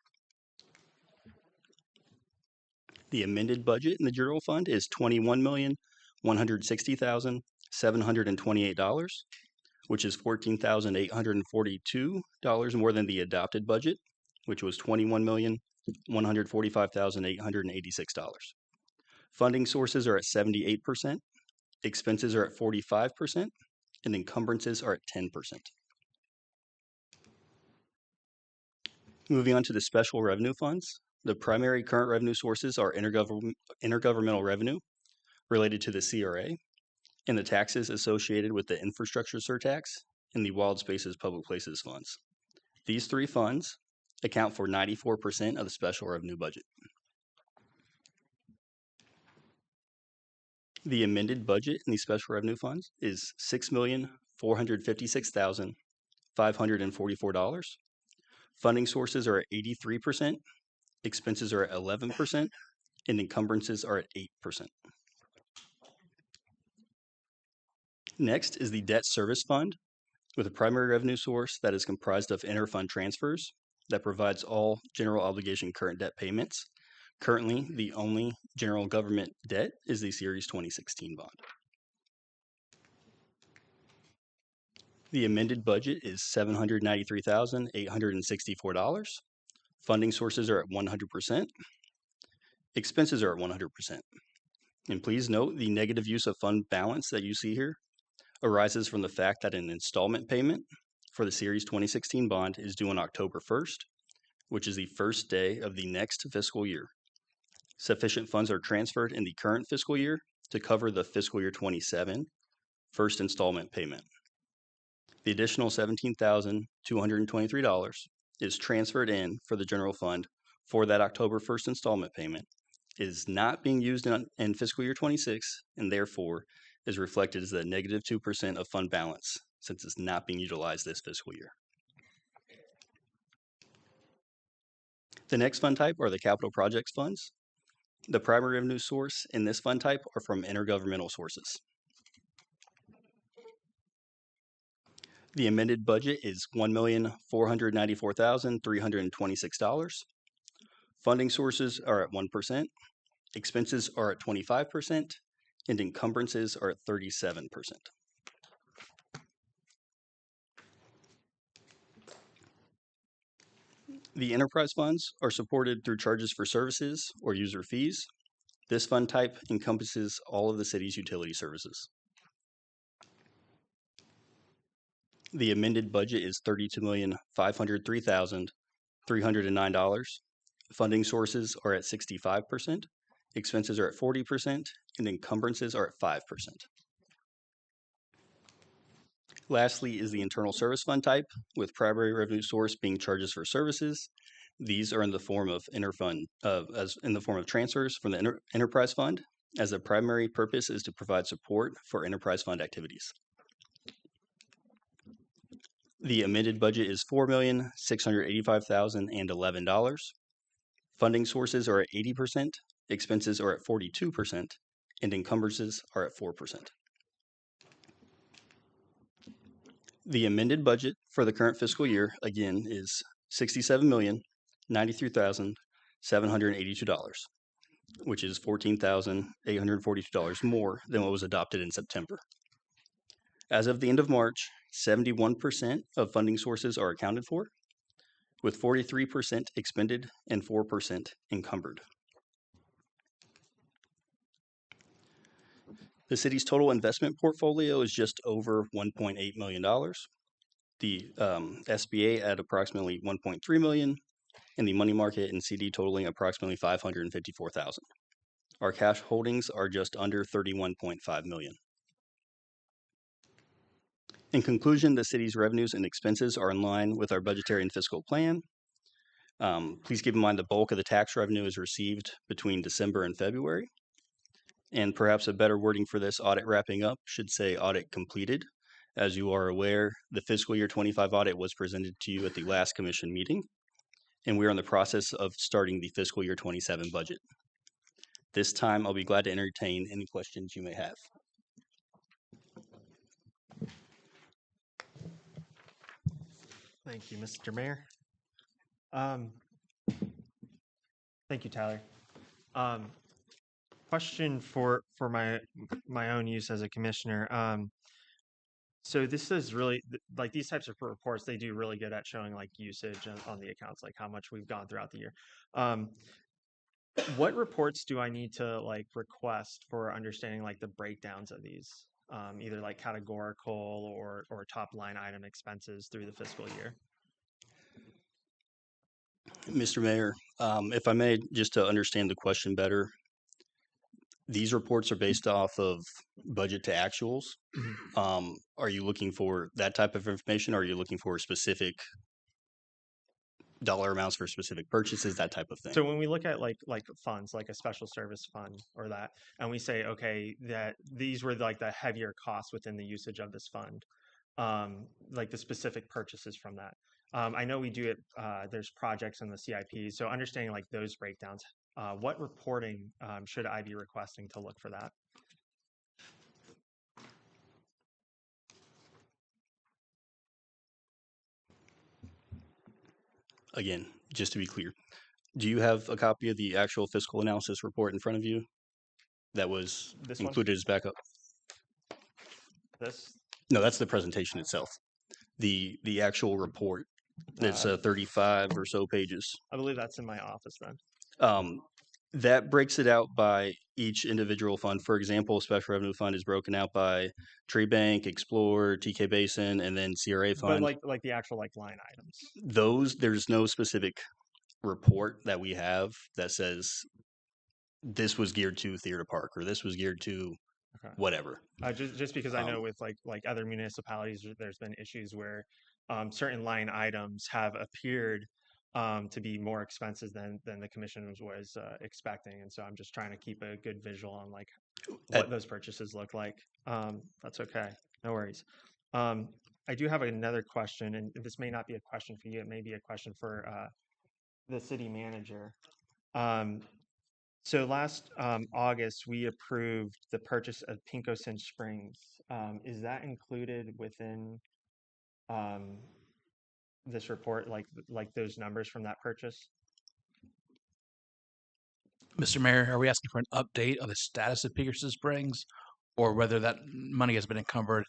The amended budget in the general fund is $21,160,728, which is $14,842 more than the adopted budget, which was $21,145,886. Funding sources are at 78%, expenses are at 45%, and encumbrances are at 10%. Moving on to the special revenue funds, the primary current revenue sources are intergovernmental revenue related to the CRA and the taxes associated with the infrastructure surtax and the wild spaces public places funds. These three funds account for 94% of the special revenue budget. The amended budget in the special revenue funds is $6,456,544. Funding sources are at 83%, expenses are at 11%, and encumbrances are at 8%. Next is the debt service fund, with a primary revenue source that is comprised of interfund transfers that provides all general obligation current debt payments. Currently, the only general government debt is the Series 2016 bond. The amended budget is $793,864. Funding sources are at 100%. Expenses are at 100%. And please note the negative use of fund balance that you see here arises from the fact that an installment payment for the Series 2016 bond is due on October 1st, which is the first day of the next fiscal year. Sufficient funds are transferred in the current fiscal year to cover the fiscal year 27 first installment payment. The additional $17,223 is transferred in for the general fund for that October 1st installment payment. It is not being used in fiscal year 26 and therefore is reflected as a negative 2% of fund balance since it's not being utilized this fiscal year. The next fund type are the capital projects funds. The primary revenue source in this fund type are from intergovernmental sources. The amended budget is $1,494,326. Funding sources are at 1%, expenses are at 25%, and encumbrances are at 37%. The enterprise funds are supported through charges for services or user fees. This fund type encompasses all of the city's utility services. The amended budget is $32,503,309. Funding sources are at 65%, expenses are at 40%, and encumbrances are at 5%. Lastly is the internal service fund type, with primary revenue source being charges for services. These are in the form of transfers from the enterprise fund, as the primary purpose is to provide support for enterprise fund activities. The amended budget is $4,685,011. Funding sources are at 80%, expenses are at 42%, and encumbrances are at 4%. The amended budget for the current fiscal year, again, is $67,093,782, which is $14,842 more than what was adopted in September. As of the end of March, 71% of funding sources are accounted for, with 43% expended and 4% encumbered. The city's total investment portfolio is just over $1.8 million. The SBA at approximately $1.3 million, and the money market and CD totaling approximately $554,000. Our cash holdings are just under $31.5 million. In conclusion, the city's revenues and expenses are in line with our budgetary and fiscal plan. Please keep in mind the bulk of the tax revenue is received between December and February. And perhaps a better wording for this audit wrapping up should say audit completed. As you are aware, the fiscal year 25 audit was presented to you at the last commission meeting, and we're in the process of starting the fiscal year 27 budget. This time, I'll be glad to entertain any questions you may have. Thank you, Mr. Mayor. Thank you, Tyler. Question for my own use as a commissioner. So this is really like these types of reports, they do really good at showing like usage on the accounts, like how much we've gone throughout the year. What reports do I need to like request for understanding like the breakdowns of these, either like categorical or top line item expenses through the fiscal year? Mr. Mayor, if I may, just to understand the question better, these reports are based off of budget to actuals. Are you looking for that type of information? Or are you looking for specific dollar amounts for specific purchases, that type of thing? So when we look at like funds, like a special service fund or that, and we say, okay, that these were like the heavier costs within the usage of this fund, like the specific purchases from that. I know we do it, there's projects in the CIP, so understanding like those breakdowns, what reporting should I be requesting to look for that? Again, just to be clear, do you have a copy of the actual fiscal analysis report in front of you that was included as backup? This? No, that's the presentation itself. The actual report. It's 35 or so pages. I believe that's in my office then. That breaks it out by each individual fund. For example, special revenue fund is broken out by Tree Bank, Explorer, TK Basin, and then CRA But fund. like the actual like line items. Those, there's no specific report that we have that says this was geared to Theater Park or this was geared to Okay. whatever. Just because I know with like other municipalities, there's been issues where certain line items have appeared to be more expensive than the commission was expecting, and so I'm just trying to keep a good visual on like what those purchases look like. That's okay, no worries. I do have another question, and this may not be a question for you; it may be a question for the city manager. So last August, we approved the purchase of Pinkoson Springs. Is that included within um, this report, like those numbers from that purchase? Mr. Mayor, are we asking for an update on the status of Peterson Springs or whether that money has been encumbered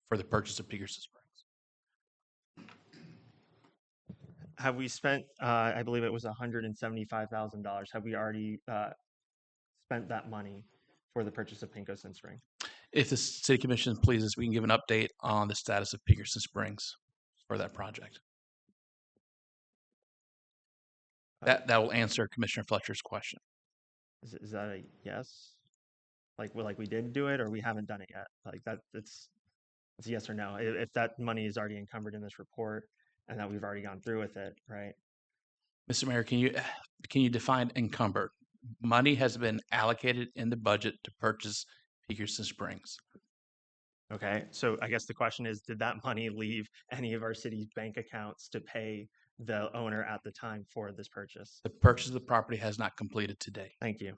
for the purchase of Peterson Springs? Have we spent? I believe it was $175,000. Have we already spent that money for the purchase of Pinkoson Springs? If the city commission pleases, we can give an update on the status of Peterson Springs for that project. That will answer Commissioner Fletcher's question. Is that a yes? Like we did do it, or we haven't done it yet? Like that, it's a yes or no. If that money is already encumbered in this report, and that we've already gone through with it, right? Mr. Mayor, can you define encumbered? Money has been allocated in the budget to purchase Peterson Springs. Okay, so I guess the question is, did that money leave any of our city's bank accounts to pay the owner at the time for this purchase? The purchase of the property has not completed today. Thank you.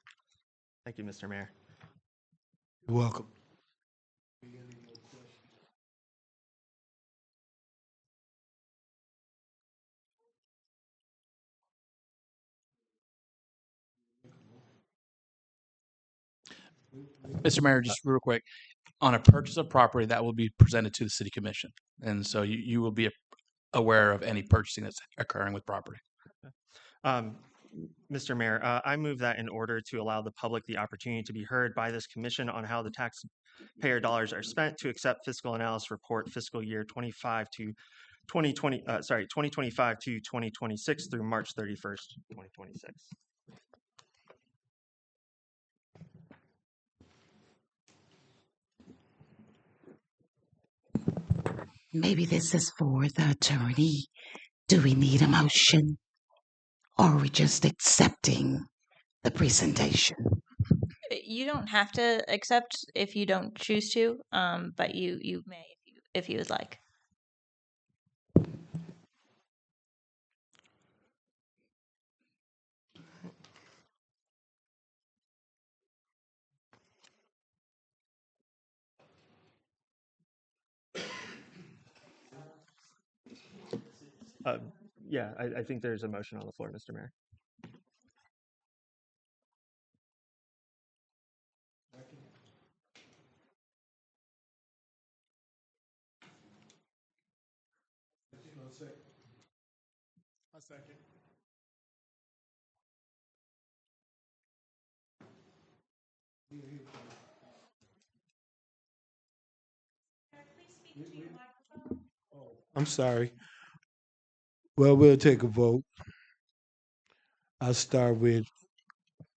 Thank you, Mr. Mayor. You're welcome. Mr. Mayor, just real quick, on a purchase of property, that will be presented to the city commission. And so you will be aware of any purchasing that's occurring with property. Mr. Mayor, I move that in order to allow the public the opportunity to be heard by this commission on how the taxpayer dollars are spent, to accept fiscal analysis report fiscal year 25 to 2025 to 2026 through March 31st, 2026. Maybe this is for the attorney. Do we need a motion? Or are we just accepting the presentation? You don't have to accept if you don't choose to, but you may if you would like. Yeah, I think there's a motion on the floor, Mr. Mayor. A second. I'm sorry. Well, we'll take a vote. I'll start with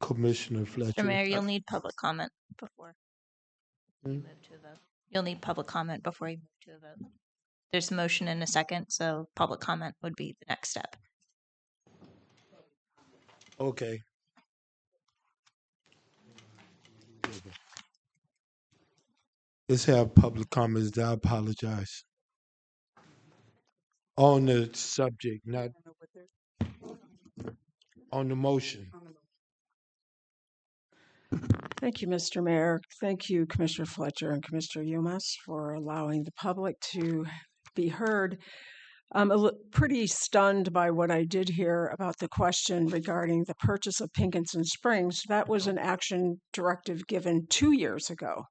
Commissioner Fletcher. Mr. Mayor, you'll need public comment before Hmm? you move to a vote. You'll need public comment before you move to a vote. There's a motion in a second, so public comment would be the next step. Okay. Let's have public comments. I apologize. On the subject, not on the motion. Thank you, Mr. Mayor. Thank you, Commissioner Fletcher and Commissioner Yumas, for allowing the public to be heard. I'm pretty stunned by what I did hear about the question regarding the purchase of Pinkoson Springs. That was an action directive given 2 years ago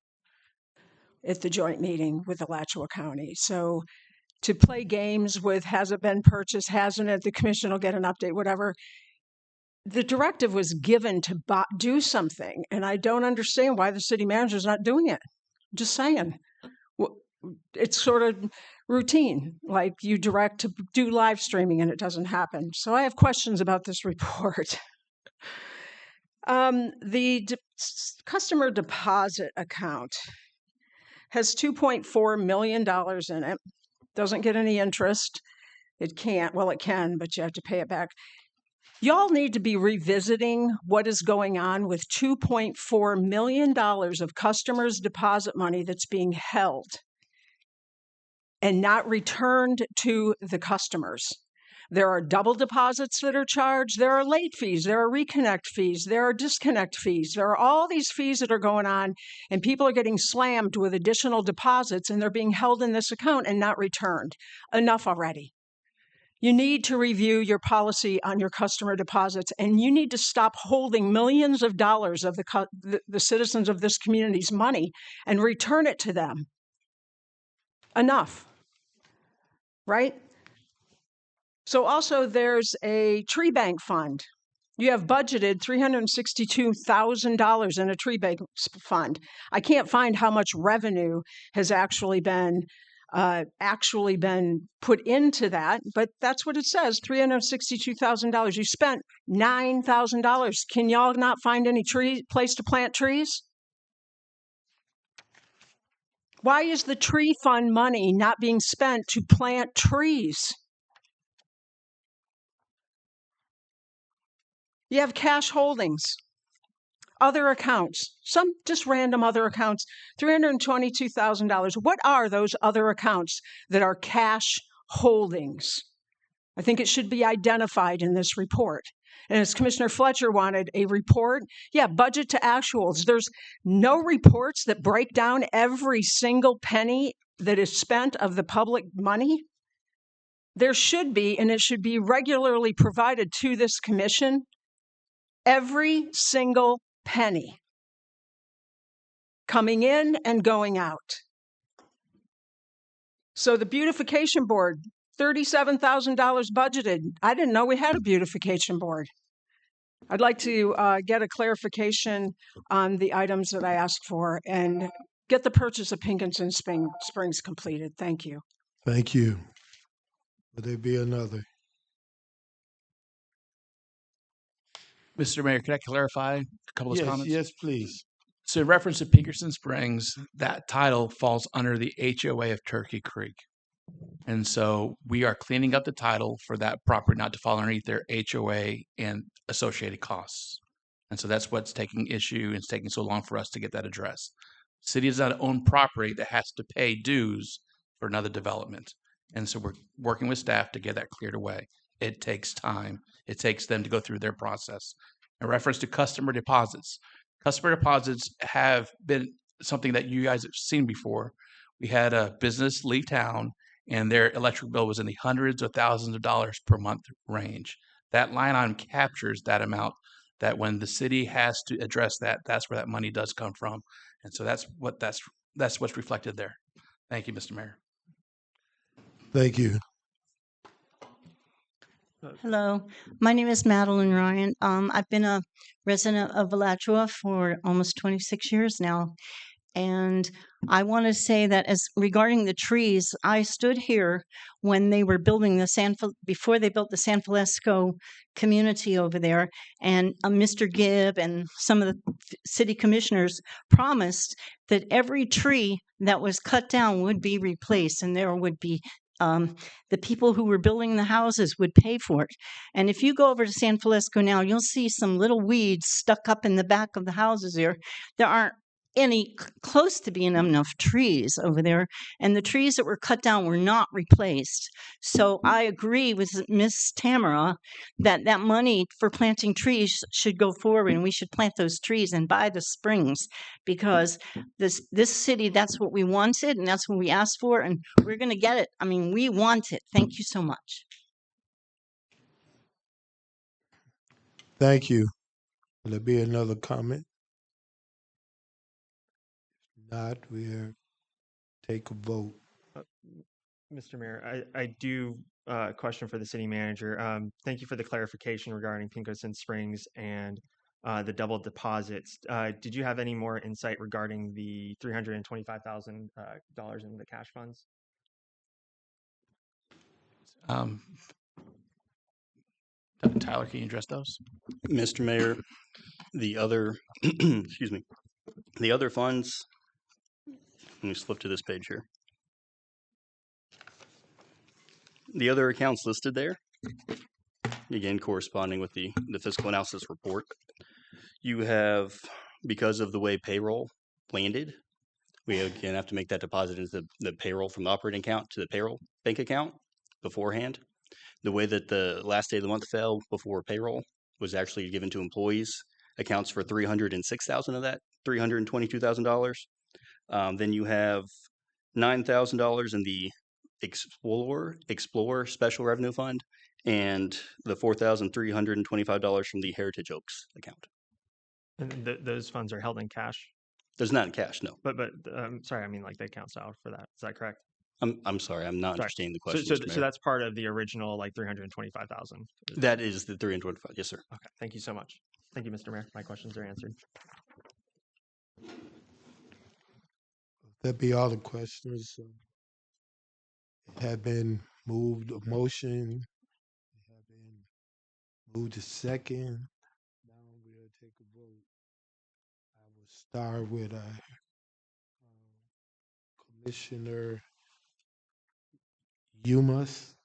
at the joint meeting with Alachua County. So to play games with has it been purchased, hasn't it, the commission will get an update, whatever. the directive was given to do something, and I don't understand why the city manager's not doing it. Just saying. It's sort of routine, like you direct to do live streaming and it doesn't happen. So I have questions about this report. The customer deposit account has $2.4 million in it. Doesn't get any interest. It can't. Well, it can, but you have to pay it back. Y'all need to be revisiting what is going on with $2.4 million of customers' deposit money that's being held and not returned to the customers. There are double deposits that are charged. There are late fees. There are reconnect fees. There are disconnect fees. There are all these fees that are going on, and people are getting slammed with additional deposits, and they're being held in this account and not returned. Enough already. You need to review your policy on your customer deposits, and you need to stop holding millions of dollars of the citizens of this community's money and return it to them. Enough, right? So also there's a tree bank fund. You have budgeted $362,000 in a tree bank fund. I can't find how much revenue has actually been put into that, but that's what it says, $362,000. You spent $9,000. Can y'all not find any place to plant trees? Why is the tree fund money not being spent to plant trees? You have cash holdings, other accounts, some just random other accounts, $322,000. What are those other accounts that are cash holdings? I think it should be identified in this report. And as Commissioner Fletcher wanted a report, yeah, budget to actuals. There's no reports that break down every single penny that is spent of the public money. There should be, and it should be regularly provided to this commission, every single penny coming in and going out. So the beautification board, $37,000 budgeted. I didn't know we had a beautification board. I'd like to get a clarification on the items that I asked for and get the purchase of Pinkenton Springs completed. Thank you. Thank you. Will there be another? Mr. Mayor, could I clarify a couple of Yes, comments? yes, please. So in reference to Pinkerton Springs, that title falls under the HOA of Turkey Creek. And so we are cleaning up the title for that property not to fall underneath their HOA and associated costs. And so that's what's taking issue and it's taking so long for us to get that addressed. City does not own property that has to pay dues for another development. And so we're working with staff to get that cleared away. It takes time. It takes them to go through their process. In reference to customer deposits have been something that you guys have seen before. We had a business leave town and their electric bill was in the hundreds of thousands of dollars per month range. That line item captures that amount that when the city has to address that, that's where that money does come from. And so that's what's reflected there. Thank you, Mr. Mayor. Thank you. Hello, my name is Madeline Ryan. I've been a resident of Alachua for almost 26 years now. And I want to say that as regarding the trees, I stood here when they were building before they built the San Francisco community over there, and Mr. Gibb and some of the city commissioners promised that every tree that was cut down would be replaced, and there would be the people who were building the houses would pay for it. And if you go over to San Francisco now, you'll see some little weeds stuck up in the back of the houses there. There aren't any close to being enough trees over there, and the trees that were cut down were not replaced. So I agree with Miss Tamara that that money for planting trees should go forward, and we should plant those trees and buy the springs, because this city, that's what we wanted and that's what we asked for, and we're going to get it. I mean, we want it. Thank you so much. Thank you. Will there be another comment? Not, we'll take a vote. Mr. Mayor, I do question for the city manager. Thank you for the clarification regarding Pincosun Springs and the double deposits. Did you have any more insight regarding the $325,000 in the cash funds? Tyler, can you address those? Mr. Mayor, the other, excuse me, the other funds, let me flip to this page here. The other accounts listed there, again, corresponding with the fiscal analysis report, you have, because of the way payroll landed, we again have to make that deposit into the payroll from the operating account to the payroll bank account beforehand. The way that the last day of the month fell before payroll was actually given to employees accounts for $306,000 of that $322,000. Then you have $9,000 in the Explore Special Revenue Fund, and the $4,325 from the Heritage Oaks account. And those funds are held in cash? There's not in cash, no. But sorry, I mean like the account style for that. Is that correct? I'm sorry, I'm not understanding the question. So that's part of the original like 325,000. That is the 325. Yes, sir. Okay, thank you so much. Thank you, Mr. Mayor. My questions are answered. That be all the questions. Have been moved, a motion have been moved to second. Now we'll take a vote. I will start with Commissioner Yumas.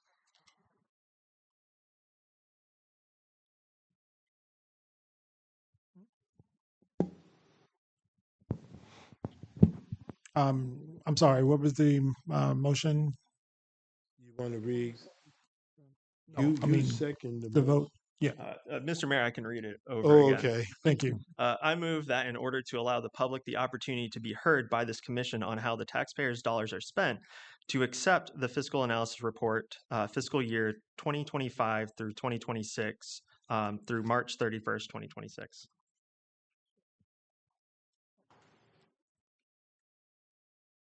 I'm sorry, what was the motion? You want to read? No, I mean, second the vote. Yeah. Mr. Mayor, I can read it over Oh, again. okay. Thank you. I move that in order to allow the public the opportunity to be heard by this commission on how the taxpayers' dollars are spent, to accept the fiscal analysis report, fiscal year 2025 through 2026, through March 31st, 2026.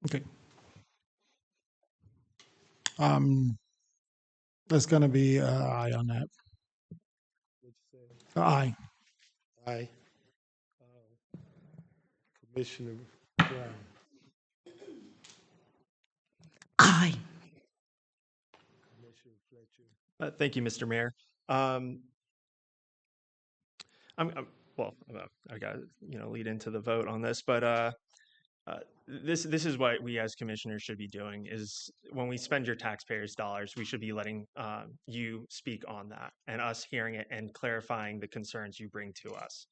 Okay. That's going to be aye on that. Aye. Aye. Commissioner Brown. Aye. Commissioner Fletcher. Thank you, Mr. Mayor. I got to lead into the vote on this, but this is what we as commissioners should be doing. Is when we spend your taxpayers' dollars, we should be letting you speak on that and us hearing it and clarifying the concerns you bring to us.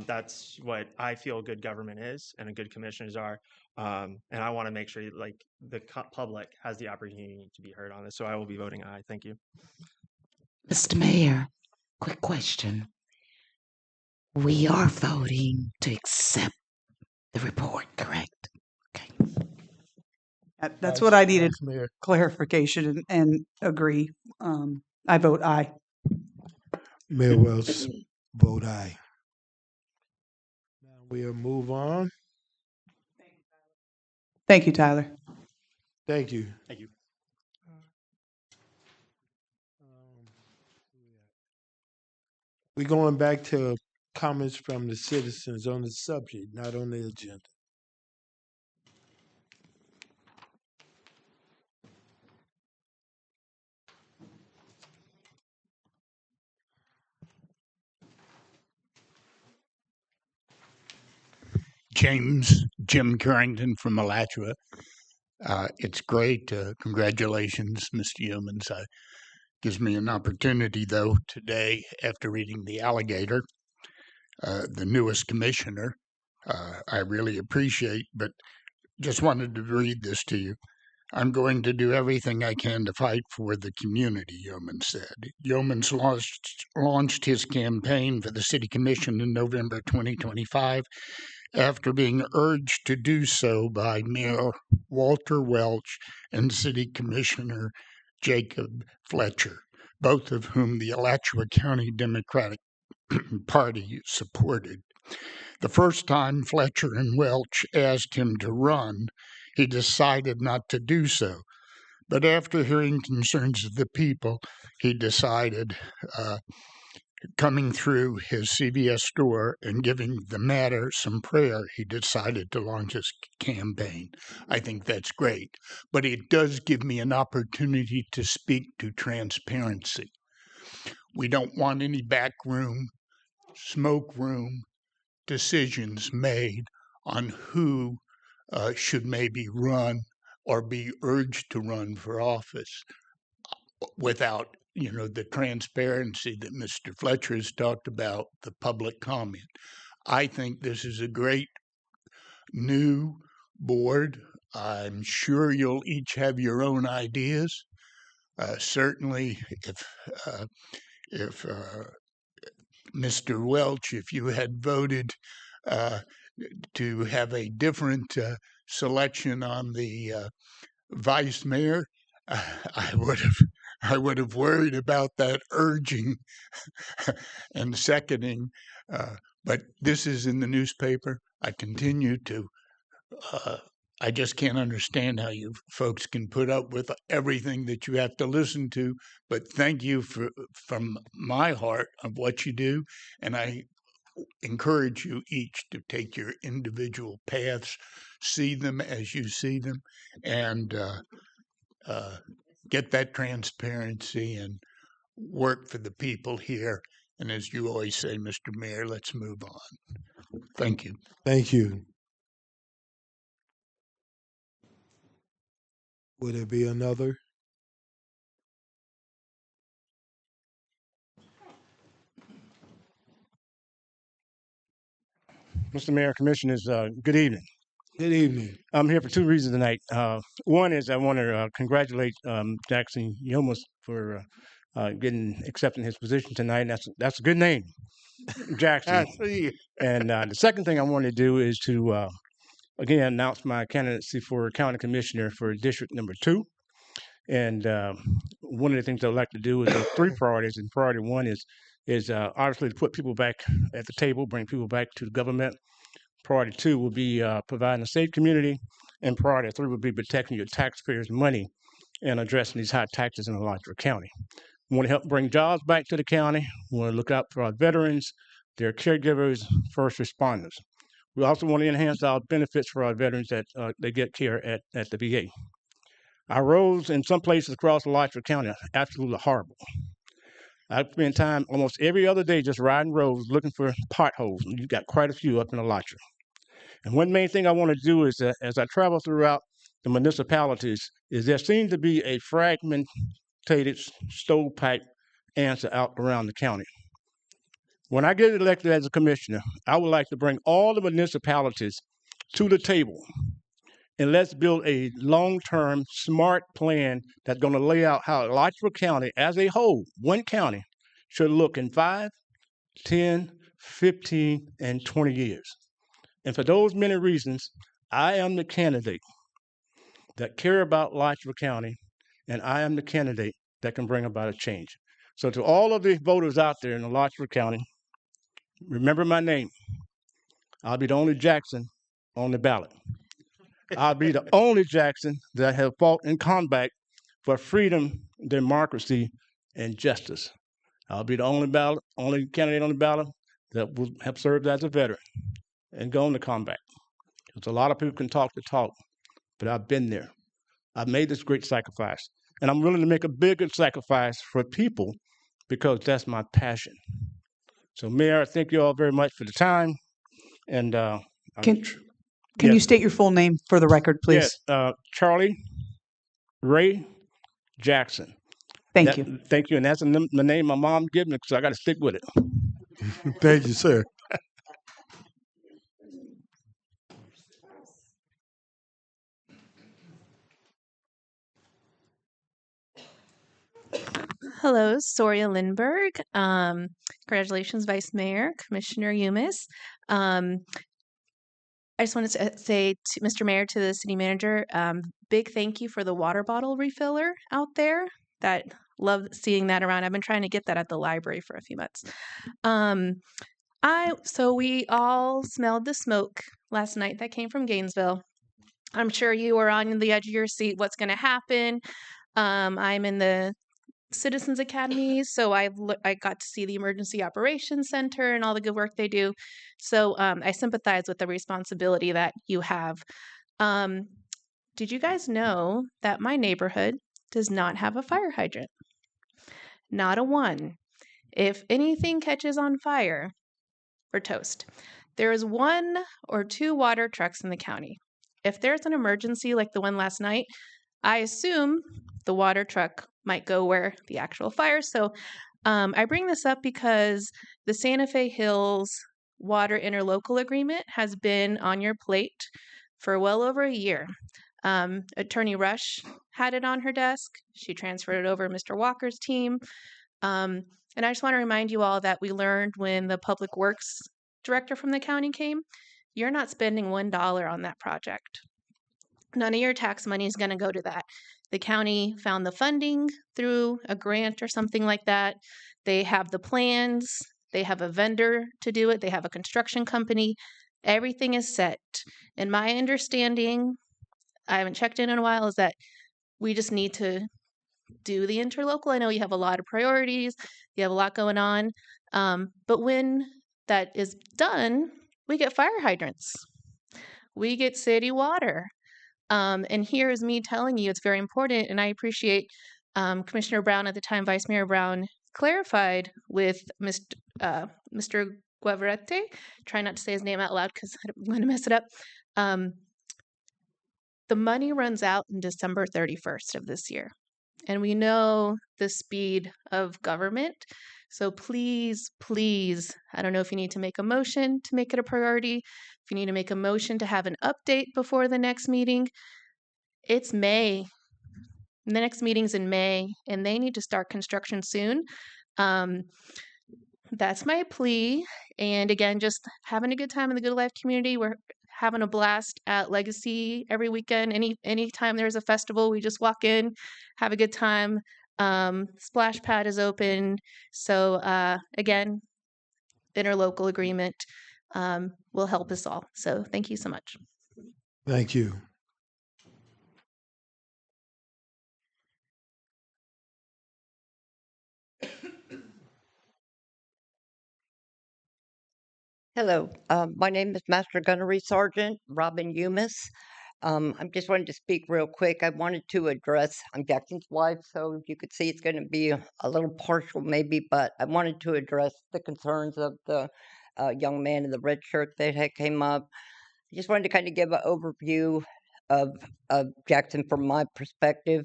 That's what I feel good government is and good commissioners are. And I want to make sure like the public has the opportunity to be heard on this. So I will be voting aye. Thank you. Mr. Mayor, quick question. We are voting to accept the report, correct? Okay. That's what I needed, Mayor. clarification and agree. I vote aye. Mayor Welch, vote aye. Now we'll move on. Thank you, Tyler. Thank you. Thank you. We're going back to comments from the citizens on the subject, not on the agenda. Jim Carrington from Alachua. It's great. Congratulations, Mr. Humans. Gives me an opportunity, though, today, after reading The Alligator, the newest commissioner, I really appreciate, but just wanted to read this to you. I'm going to do everything I can to fight for the community, Yeomans said. Yeomans launched his campaign for the city commission in November 2025 after being urged to do so by Mayor Walter Welch and City Commissioner Jacob Fletcher, both of whom the Alachua County Democratic Party supported. The first time Fletcher and Welch asked him to run, he decided not to do so, But after hearing concerns of the people, he decided, coming through his CVS store and giving the matter some prayer, he decided to launch his campaign. I think that's great. But it does give me an opportunity to speak to transparency. We don't want any backroom, smoke room decisions made on who should maybe run or be urged to run for office without the transparency that Mr. Fletcher has talked about, the public comment. I think this is a great new board. I'm sure you'll each have your own ideas. Certainly, if Mr. Welch, if you had voted to have a different selection on the vice mayor, I would have worried about that urging and seconding. But this is in the newspaper. I continue to. I just can't understand how you folks can put up with everything that you have to listen to. But thank you from my heart of what you do, and I encourage you each to take your individual paths, see them as you see them, and get that transparency and work for the people here. And as you always say, Mr. Mayor, let's move on. Thank you. Thank you. Would there be another? Mr. Mayor, Commissioners, good evening. Good evening. I'm here for two reasons tonight. One is I want to congratulate Jackson Yomas for accepting his position tonight. That's a good name, Jackson. I see. And the second thing I want to do is to again announce my candidacy for County Commissioner for District Number 2. And one of the things I'd like to do is three priorities. And priority one is obviously to put people back at the table, bring people back to the government. Priority two will be providing a safe community, and priority three will be protecting your taxpayers' money and addressing these high taxes in Alachua County. We want to help bring jobs back to the county. We want to look out for our veterans, their caregivers, first responders. We also want to enhance our benefits for our veterans that they get care at the VA. Our roads in some places across Alachua County are absolutely horrible. I spend time almost every other day just riding roads looking for potholes, and you've got quite a few up in Alachua. And one main thing I want to do is that as I travel throughout the municipalities, is there seems to be a fragmented stovepipe answer out around the county. When I get elected as a commissioner, I would like to bring all the municipalities to the table and let's build a long-term smart plan that's going to lay out how Alachua County as a whole, one county, should look in 5, 10, 15, and 20 years. And for those many reasons, I am the candidate that care about Alachua County, and I am the candidate that can bring about a change. So to all of the voters out there in Alachua County, remember my name. I'll be the only Jackson on the ballot. I'll be the only Jackson that have fought in combat for freedom, democracy, and justice. I'll be the only candidate on the ballot that will have served as a veteran and gone to combat. Because a lot of people can talk the talk, but I've been there. I've made this great sacrifice. And I'm willing to make a bigger sacrifice for people because that's my passion. So, Mayor, I thank you all very much for the time. And Can you state your full name for the record, please? Yes, Charlie Ray Jackson. Thank you. Thank you. And that's the name my mom gave me, so I got to stick with it. Thank you, sir. Hello, Soria Lindberg. Congratulations, Vice Mayor, Commissioner Umis. I just wanted to say to Mr. Mayor, to the city manager, big thank you for the water bottle refiller out there. That love seeing that around. I've been trying to get that at the library for a few months. So we all smelled the smoke last night that came from Gainesville. I'm sure you are on the edge of your seat. What's going to happen? I'm in the Citizens Academy, so I got to see the Emergency Operations Center and all the good work they do. So I sympathize with the responsibility that you have. Did you guys know that my neighborhood does not have a fire hydrant? Not a one. If anything catches on fire, we're toast. There is 1 or 2 water trucks in the county. If there's an emergency like the one last night, I assume the water truck might go where the actual fire. So I bring this up because the Santa Fe Hills Water Interlocal Agreement has been on your plate for well over a year. Attorney Rush had it on her desk. She transferred it over to Mr. Walker's team. And I just want to remind you all that we learned when the Public Works director from the county came, you're not spending $1 on that project. None of your tax money is going to go to that. The county found the funding through a grant or something like that. They have the plans. They have a vendor to do it. They have a construction company. Everything is set. And my understanding, I haven't checked in a while, is that we just need to do the interlocal. I know you have a lot of priorities. You have a lot going on. But when that is done, we get fire hydrants. We get city water. And here is me telling you it's very important. And I appreciate Commissioner Brown, at the time Vice Mayor Brown, clarified with Mr. Guavarete. Try not to say his name out loud because I'm going to mess it up. The money runs out in December 31st of this year. And we know the speed of government. So please, please, I don't know if you need to make a motion to make it a priority, if you need to make a motion to have an update before the next meeting. It's May. The next meeting's in May, and they need to start construction soon. That's my plea. And again, just having a good time in the Good Life community. We're having a blast at Legacy every weekend. Anytime there's a festival, we just walk in, have a good time. Splash pad is open. So again, interlocal agreement will help us all. So thank you so much. Thank you. Hello, my name is Master Gunnery Sergeant Robin Umis. I just wanted to speak real quick. I wanted to address, I'm Jackson's wife, so you could see it's going to be a little partial maybe, but I wanted to address the concerns of the young man in the red shirt that had came up. I just wanted to kind of give an overview of Jackson from my perspective.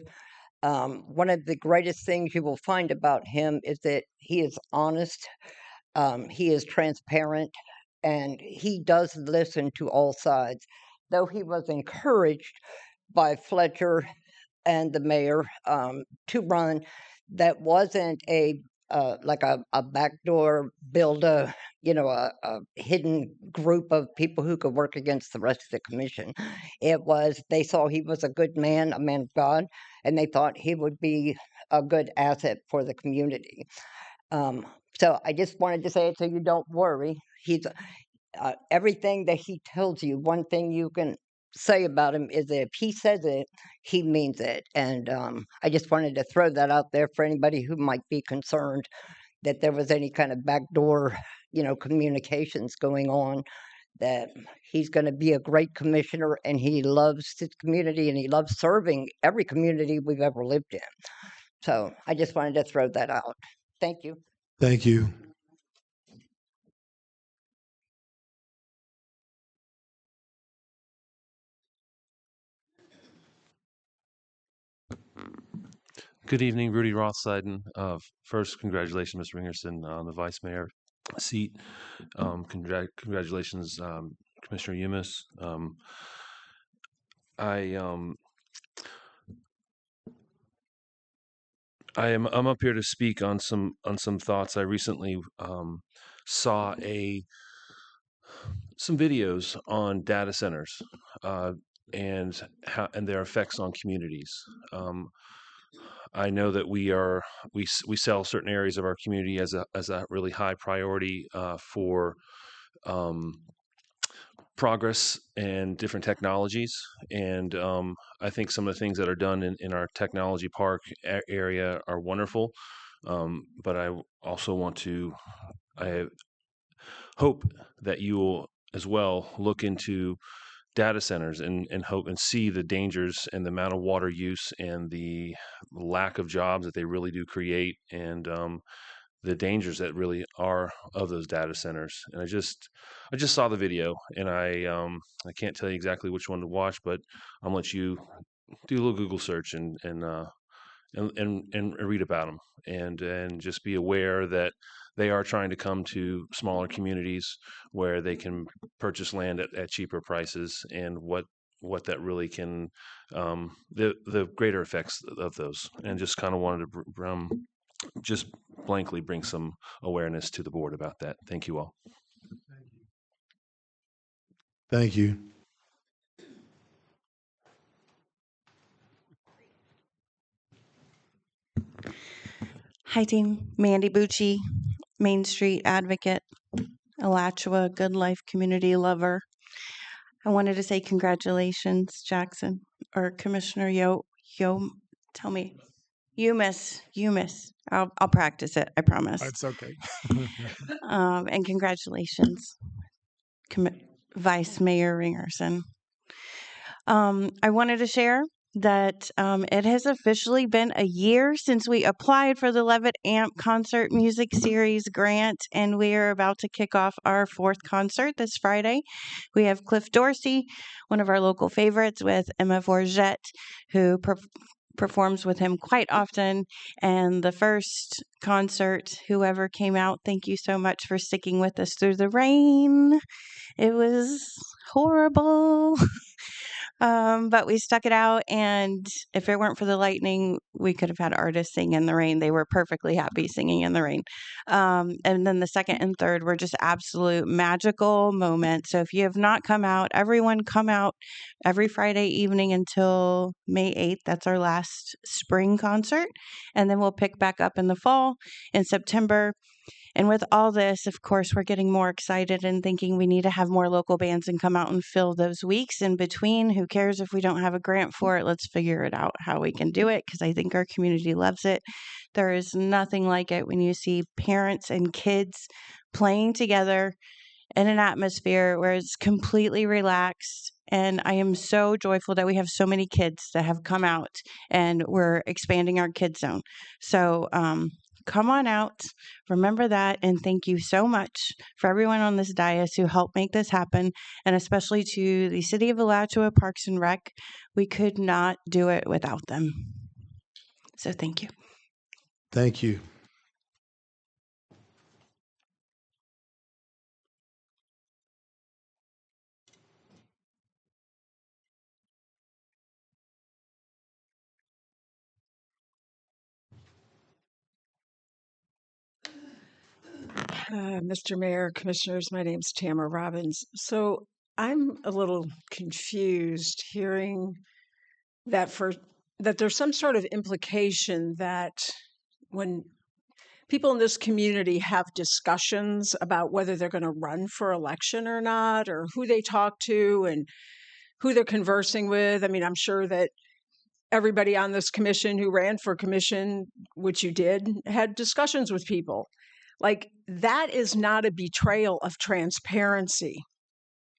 One of the greatest things you will find about him is that he is honest, he is transparent, and he does listen to all sides. Though he was encouraged by Fletcher and the mayor to run, that wasn't like a backdoor build a hidden group of people who could work against the rest of the commission. It was they saw he was a good man, a man of God, and they thought he would be a good asset for the community. So I just wanted to say it so you don't worry. He's everything that he tells you. One thing you can say about him is that if he says it, he means it. And I just wanted to throw that out there for anybody who might be concerned that there was any kind of backdoor, communications going on. That he's going to be a great commissioner, and he loves his community, and he loves serving every community we've ever lived in. So I just wanted to throw that out. Thank you. Thank you. Good evening, Rudy Rothseiden. First, congratulations, Mr. Ringerson, on the vice mayor seat. Congratulations, Commissioner Umis. I'm up here to speak on some thoughts. I recently saw some videos on data centers and their effects on communities. I know that we sell certain areas of our community as a really high priority for progress and different technologies. And I think some of the things that are done in our technology park area are wonderful. But I also want to, I hope that you will as well look into data centers and hope and see the dangers and the amount of water use and the lack of jobs that they really do create, and the dangers that really are of those data centers. And I just saw the video, and I can't tell you exactly which one to watch, but I'll let you do a little Google search and read about them, and just be aware that they are trying to come to smaller communities where they can purchase land at cheaper prices, and what that really can, the greater effects of those. And just kind of wanted to just blankly bring some awareness to the board about that. Thank you all. Thank you. Hi, team. Mandy Bucci, Main Street advocate, Alachua, Good Life community lover. I wanted to say congratulations, Jackson, or Commissioner tell me. Umis. I'll practice it, I promise. It's okay. And congratulations, Vice Mayor Ringerson. I wanted to share that it has officially been a year since we applied for the Levitt Amp Concert Music Series grant, and we are about to kick off our 4th concert this Friday. We have Cliff Dorsey, one of our local favorites, with Emma Forget, who performs with him quite often. And the first concert, whoever came out, thank you so much for sticking with us through the rain. It was horrible. But we stuck it out, and if it weren't for the lightning, we could have had artists sing in the rain. They were perfectly happy singing in the rain. And then the second and third were just absolute magical moments. So if you have not come out, everyone come out every Friday evening until May 8th. That's our last spring concert. And then we'll pick back up in the fall, in September. And with all this, of course, we're getting more excited and thinking we need to have more local bands and come out and fill those weeks in between. Who cares if we don't have a grant for it? Let's figure it out how we can do it, because I think our community loves it. There is nothing like it when you see parents and kids playing together in an atmosphere where it's completely relaxed. And I am so joyful that we have so many kids that have come out, and we're expanding our kids zone. So, come on out. Remember that. And thank you so much for everyone on this dais who helped make this happen. And especially to the City of Alachua Parks and Rec. We could not do it without them. So thank you. Thank you. Mr. Mayor, Commissioners, my name's Tamara Robbins. So I'm a little confused hearing that there's some sort of implication that when people in this community have discussions about whether they're going to run for election or not, or who they talk to and who they're conversing with. I mean, I'm sure that everybody on this commission who ran for commission, which you did, had discussions with people. Like, that is not a betrayal of transparency,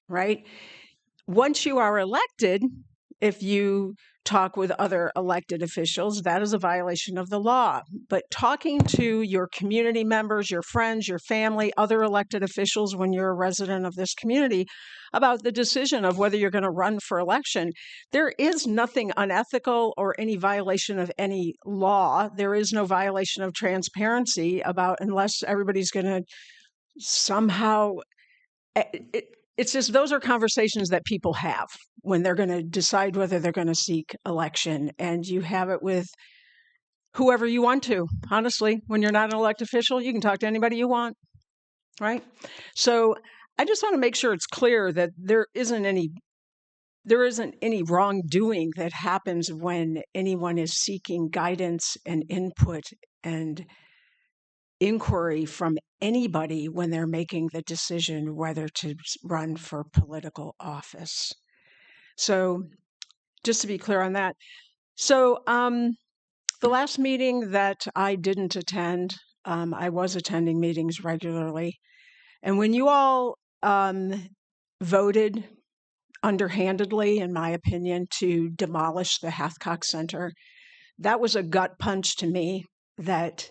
right? Once you are elected, if you talk with other elected officials, that is a violation of the law. But talking to your community members, your friends, your family, other elected officials when you're a resident of this community about the decision of whether you're going to run for election, there is nothing unethical or any violation of any law. There is no violation of transparency unless everybody's going to somehow... It's just those are conversations that people have when they're going to decide whether they're going to seek election. And you have it with whoever you want to. Honestly, when you're not an elected official, you can talk to anybody you want, right? So I just want to make sure it's clear that there isn't any wrongdoing that happens when anyone is seeking guidance and input and inquiry from anybody when they're making the decision whether to run for political office. So just to be clear on that. So the last meeting that I didn't attend, I was attending meetings regularly. And when you all voted underhandedly, in my opinion, to demolish the Hathcock Center, that was a gut punch to me that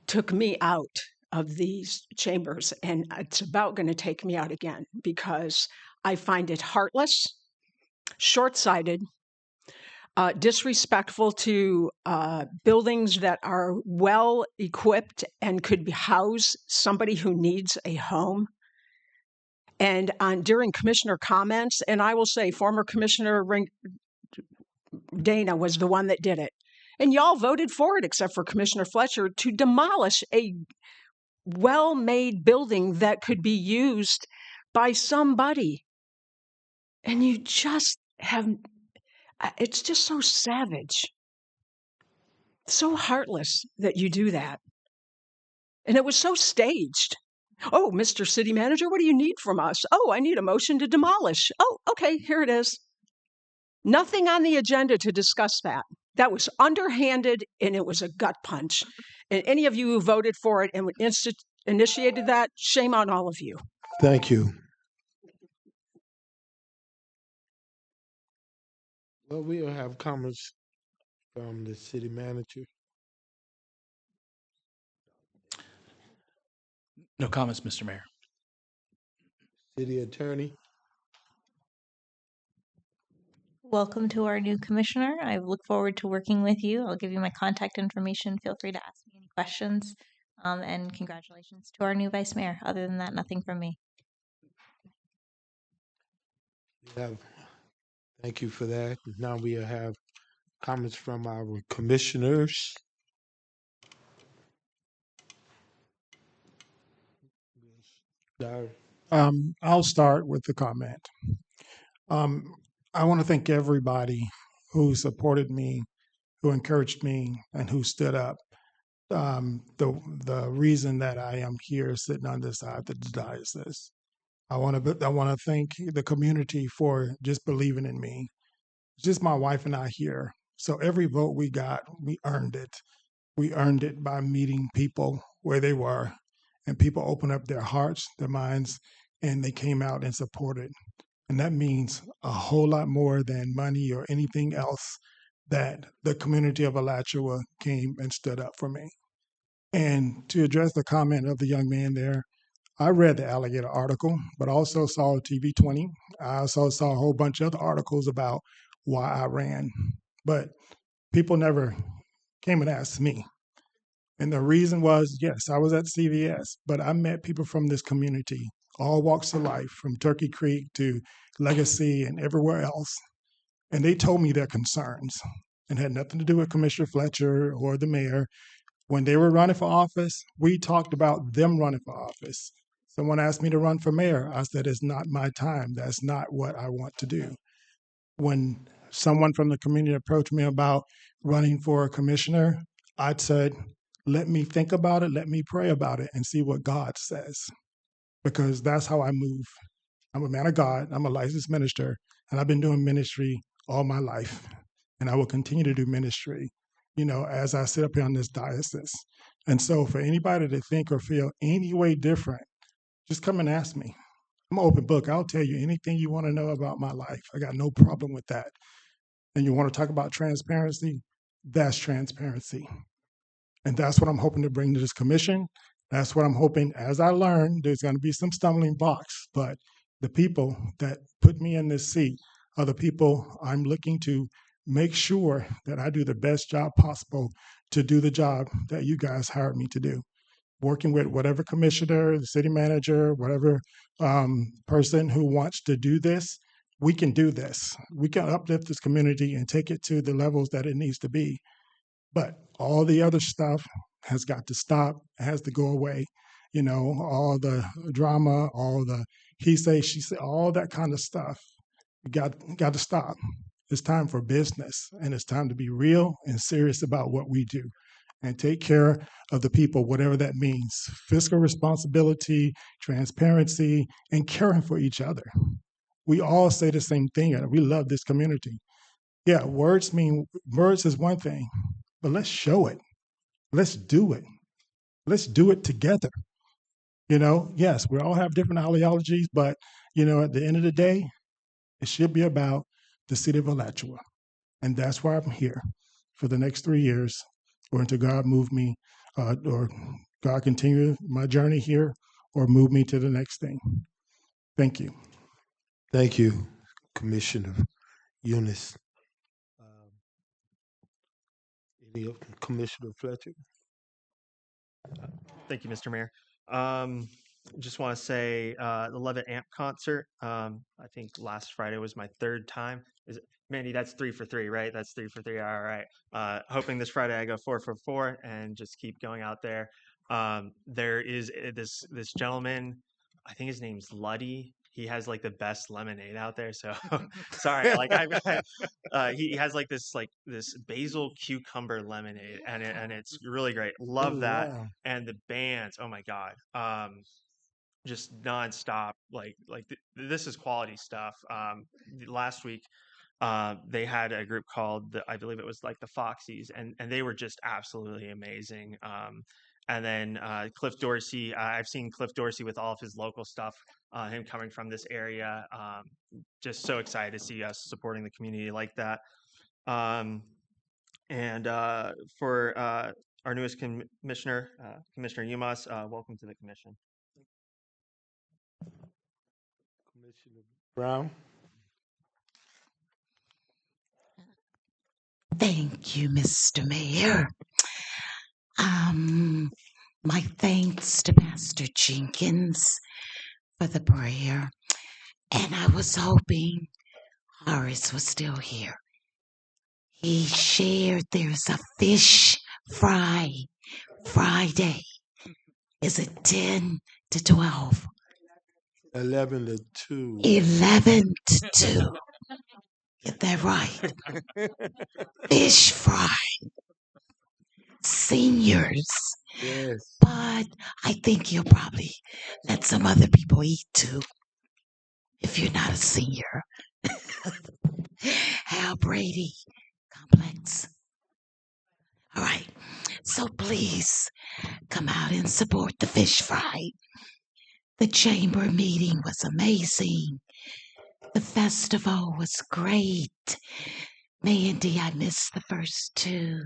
took me out of these chambers. And it's about going to take me out again because I find it heartless, short-sighted, disrespectful to buildings that are well equipped and could house somebody who needs a home. And during commissioner comments, and I will say former Commissioner Dana was the one that did it. And y'all voted for it, except for Commissioner Fletcher, to demolish a well-made building that could be used by somebody. And you just have, it's just so savage, so heartless that you do that. And it was so staged. Oh, Mr. City Manager, what do you need from us? Oh, I need a motion to demolish. Oh, okay, here it is. Nothing on the agenda to discuss that. That was underhanded and it was a gut punch. And any of you who voted for it and initiated that, shame on all of you. Thank you. Well, we'll have comments from the city manager. No comments, Mr. Mayor. City attorney. Welcome to our new commissioner. I look forward to working with you. I'll give you my contact information. Feel free to ask me any questions. And congratulations to our new vice mayor. Other than that, nothing from me. Thank you for that. Now we'll have comments from our commissioners. I'll start with the comment. I want to thank everybody who supported me, who encouraged me, and who stood up. The reason that I am here sitting on this side of the diocese. I want to thank the community for just believing in me. It's just my wife and I here. So every vote we got, we earned it. We earned it by meeting people where they were, and people opened up their hearts, their minds, and they came out and supported. And that means a whole lot more than money or anything else, that the community of Alachua came and stood up for me. And to address the comment of the young man there, I read the alligator article, but also saw TV 20. I also saw a whole bunch of other articles about why I ran. But people never came and asked me. And the reason was, yes, I was at CVS, but I met people from this community, all walks of life, from Turkey Creek to Legacy and everywhere else. And they told me their concerns and had nothing to do with Commissioner Fletcher or the mayor. When they were running for office, we talked about them running for office. Someone asked me to run for mayor. I said, it's not my time. That's not what I want to do. When someone from the community approached me about running for a commissioner, I said, let me think about it, let me pray about it and see what God says. Because that's how I move. I'm a man of God, I'm a licensed minister, and I've been doing ministry all my life. And I will continue to do ministry, as I sit up here on this diocese. And so for anybody to think or feel any way different, just come and ask me. I'm an open book. I'll tell you anything you want to know about my life. I got no problem with that. And you want to talk about transparency? That's transparency. And that's what I'm hoping to bring to this commission. That's what I'm hoping, as I learn, there's going to be some stumbling blocks, but the people that put me in this seat are the people I'm looking to make sure that I do the best job possible to do the job that you guys hired me to do. Working with whatever commissioner, the city manager, whatever person who wants to do this, we can do this. We can uplift this community and take it to the levels that it needs to be. But all the other stuff has got to stop, has to go away. All the drama, all the he say, she say, all that kind of stuff. We got to stop. It's time for business, and it's time to be real and serious about what we do. and take care of the people, whatever that means. Fiscal responsibility, transparency, and caring for each other. We all say the same thing, and we love this community. Yeah, words is one thing, but let's show it. Let's do it. Let's do it together. Yes, we all have different ideologies, but at the end of the day, it should be about the city of Alachua. And that's why I'm here for the next 3 years, or until God move me, or God continue my journey here, or move me to the next thing. Thank you. Thank you, Commissioner Eunice. Commissioner Fletcher? Thank you, Mr. Mayor. Just want to say the Love It Amp concert. I think last Friday was my third time. Mandy, that's 3 for 3, right? That's 3 for 3. All right. Hoping this Friday I go 4 for 4 and just keep going out there. There is this gentleman. I think his name's Luddy. He has like the best lemonade out there. So sorry, like he has like this basil cucumber lemonade, and it's really great. Love that. Wow. And the bands, oh my god, just nonstop. This is quality stuff. Last week, they had a group called I believe it was like the Foxies, and they were just absolutely amazing. And then Cliff Dorsey, I've seen Cliff Dorsey with all of his local stuff. Him coming from this area, just so excited to see us supporting the community like that. And for our newest commissioner, Commissioner Umas, welcome to the commission. Commissioner Brown? Thank you, Mr. Mayor. My thanks to Pastor Jenkins for the prayer. And I was hoping Horace was still here. He shared there's a fish fry Friday. Is it 10 to 12? 11 to 2. 11 to 2. Get that right. Fish fry. Seniors. Yes. But I think you'll probably let some other people eat too, if you're not a senior. Hal Brady Complex. All right. So please come out and support the fish fry. The chamber meeting was amazing. The festival was great. Mandy, I missed the first 2.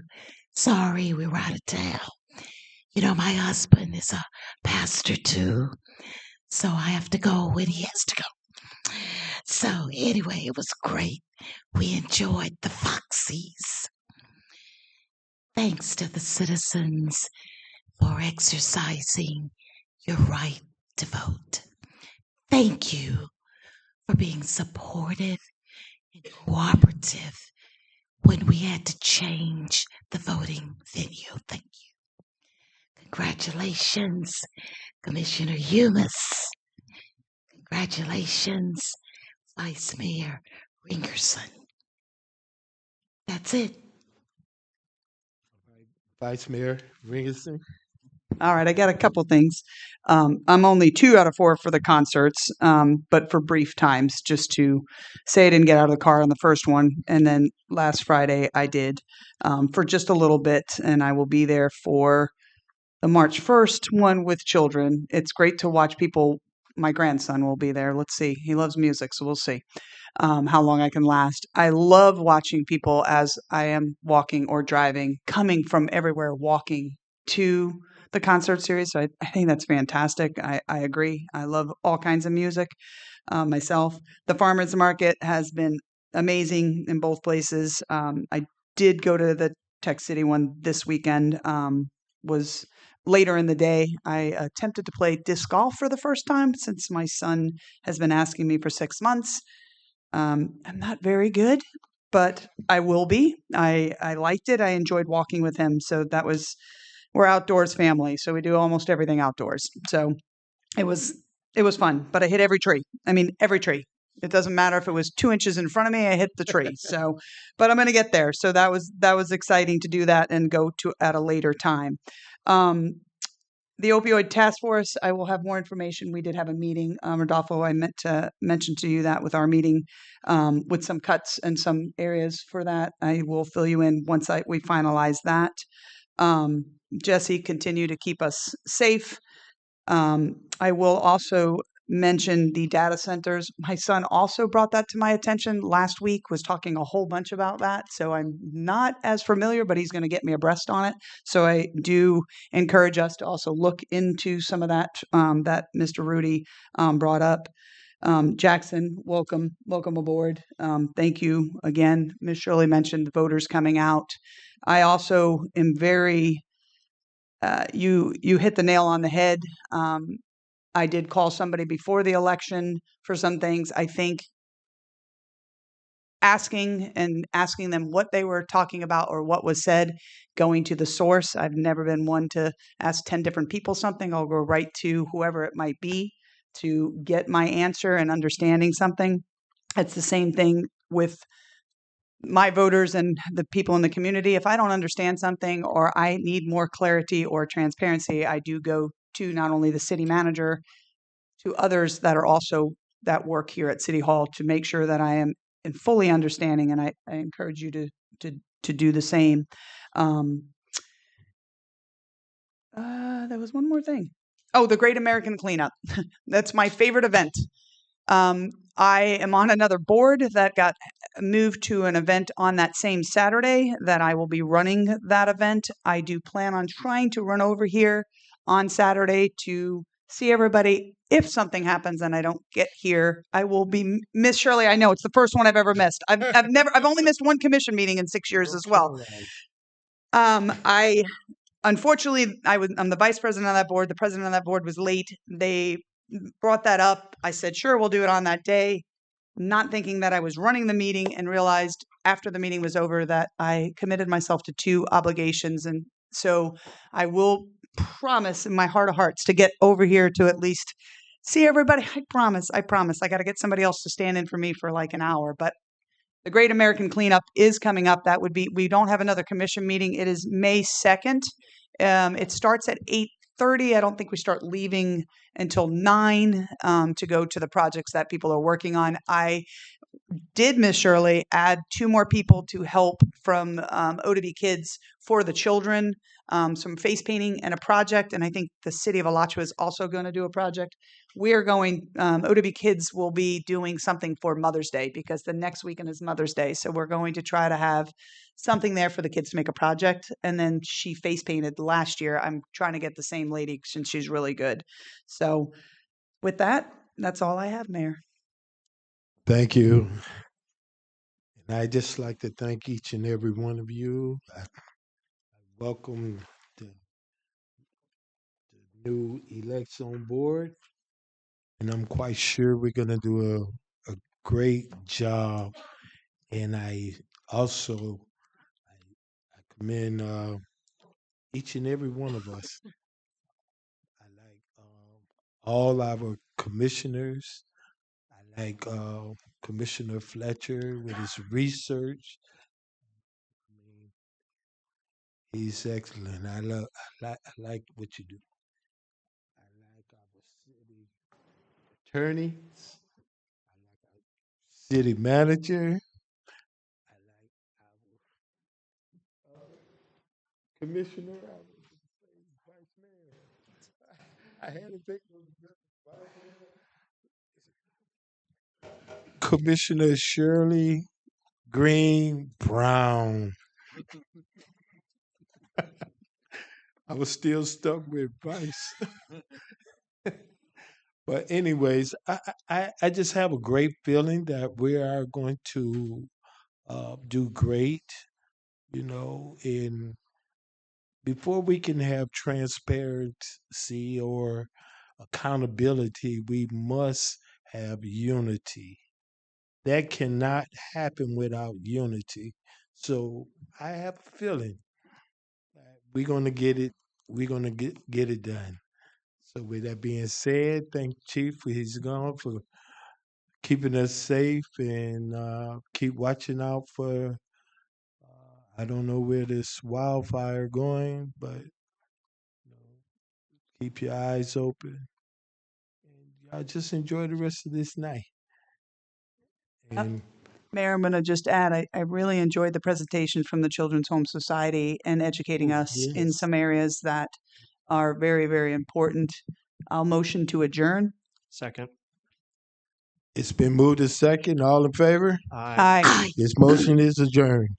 Sorry, we were out of town. My husband is a pastor too, so I have to go when he has to go. So anyway, it was great. We enjoyed the Foxies. Thanks to the citizens for exercising your right to vote. Thank you for being supportive and cooperative when we had to change the voting venue. Thank you. Congratulations, Commissioner Umas. Congratulations, Vice Mayor Ringerson. That's it. Vice Mayor Ringerson? All right, I got a couple things. I'm only 2 out of 4 for the concerts, but for brief times, just to say I didn't get out of the car on the first one. And then last Friday I did for just a little bit, and I will be there for the March 1st one with children. It's great to watch people. My grandson will be there. Let's see. He loves music, so we'll see how long I can last. I love watching people as I am walking or driving, coming from everywhere, walking to the concert series. So I think that's fantastic. I agree. I love all kinds of music myself. The farmers market has been amazing in both places. I did go to the Tech City one this weekend. Was later in the day. I attempted to play disc golf for the first time since my son has been asking me for 6 months. I'm not very good, but I will be. I liked it. I enjoyed walking with him. So we're outdoors family. So we do almost everything outdoors. So it was fun, but I hit every tree. I mean, every tree. It doesn't matter if it was 2 inches in front of me, I hit the tree. So, but I'm going to get there. So that was exciting to do that and go to at a later time. The opioid task force, I will have more information. We did have a meeting, Rodolfo. I meant to mention to you that with our meeting, with some cuts in some areas for that. I will fill you in once we finalize that. Jesse, continue to keep us safe. I will also mention the data centers. My son also brought that to my attention last week, was talking a whole bunch about that. So I'm not as familiar, but he's going to get me abreast on it. So I do encourage us to also look into some of that that Mr. Rudy brought up. Jackson, welcome aboard. Thank you again. Ms. Shirley mentioned the voters coming out. I also am very you hit the nail on the head. I did call somebody before the election for some things. I think asking them what they were talking about or what was said, going to the source. I've never been one to ask 10 different people something. I'll go right to whoever it might be to get my answer and understanding something. It's the same thing with my voters and the people in the community. If I don't understand something or I need more clarity or transparency, I do go to not only the city manager, to others that are also that work here at City Hall to make sure that I am in fully understanding, and I encourage you to do the same. There was one more thing. Oh, the Great American Cleanup. That's my favorite event. I am on another board that got moved to an event on that same Saturday that I will be running that event. I do plan on trying to run over here on Saturday to see everybody. If something happens and I don't get here, I will be Miss Shirley. I know it's the first one I've ever missed. I've only missed one commission meeting in 6 years as well. I unfortunately I'm the vice president of that board. The president of that board was late. They brought that up. I said, sure, we'll do it on that day, not thinking that I was running the meeting, and realized after the meeting was over that I committed myself to 2 obligations. And so I will promise in my heart of hearts to get over here to at least see everybody. I promise. I got to get somebody else to stand in for me for like an hour. But the Great American Cleanup is coming up. That would be, we don't have another commission meeting. It is May 2nd. It starts at 8:30. I don't think we start leaving until 9 to go to the projects that people are working on. I did, Miss Shirley, add 2 more people to help from ODB Kids for the children, some face painting and a project. And I think the city of Alachua is also going to do a project. We are going, ODB Kids will be doing something for Mother's Day because the next weekend is Mother's Day. So we're going to try to have something there for the kids to make a project. And then she face painted last year. I'm trying to get the same lady since she's really good. So with that, that's all I have, Mayor. Thank you. And I just like to thank each and every one of you. I welcome the new elects on board, and I'm quite sure we're going to do a great job. And I also I commend each and every one of us. I like all our commissioners. I like Commissioner Fletcher with his research. I mean, he's excellent. I like what you do. I like our city attorneys. I like our city manager. I like our commissioner. I was gonna say vice mayor. I had to think of Commissioner Shirley Green Brown. I was still stuck with vice. But anyways, I just have a great feeling that we are going to do great, and before we can have transparency or accountability, we must have unity. That cannot happen without unity. So I have a feeling that we're gonna get it. We're gonna get it done. So with that being said, thank Chief for his gone for keeping us safe and keep watching out for. I don't know where this wildfire going, but keep your eyes open. And y'all just enjoy the rest of this night. And Mayor, I'm going to just add, I really enjoyed the presentation from the Children's Home Society and educating us in yes. some areas that are very, very important. I'll motion to adjourn. Second. It's been moved to second. All in favor? Aye. Aye. This motion is adjourned.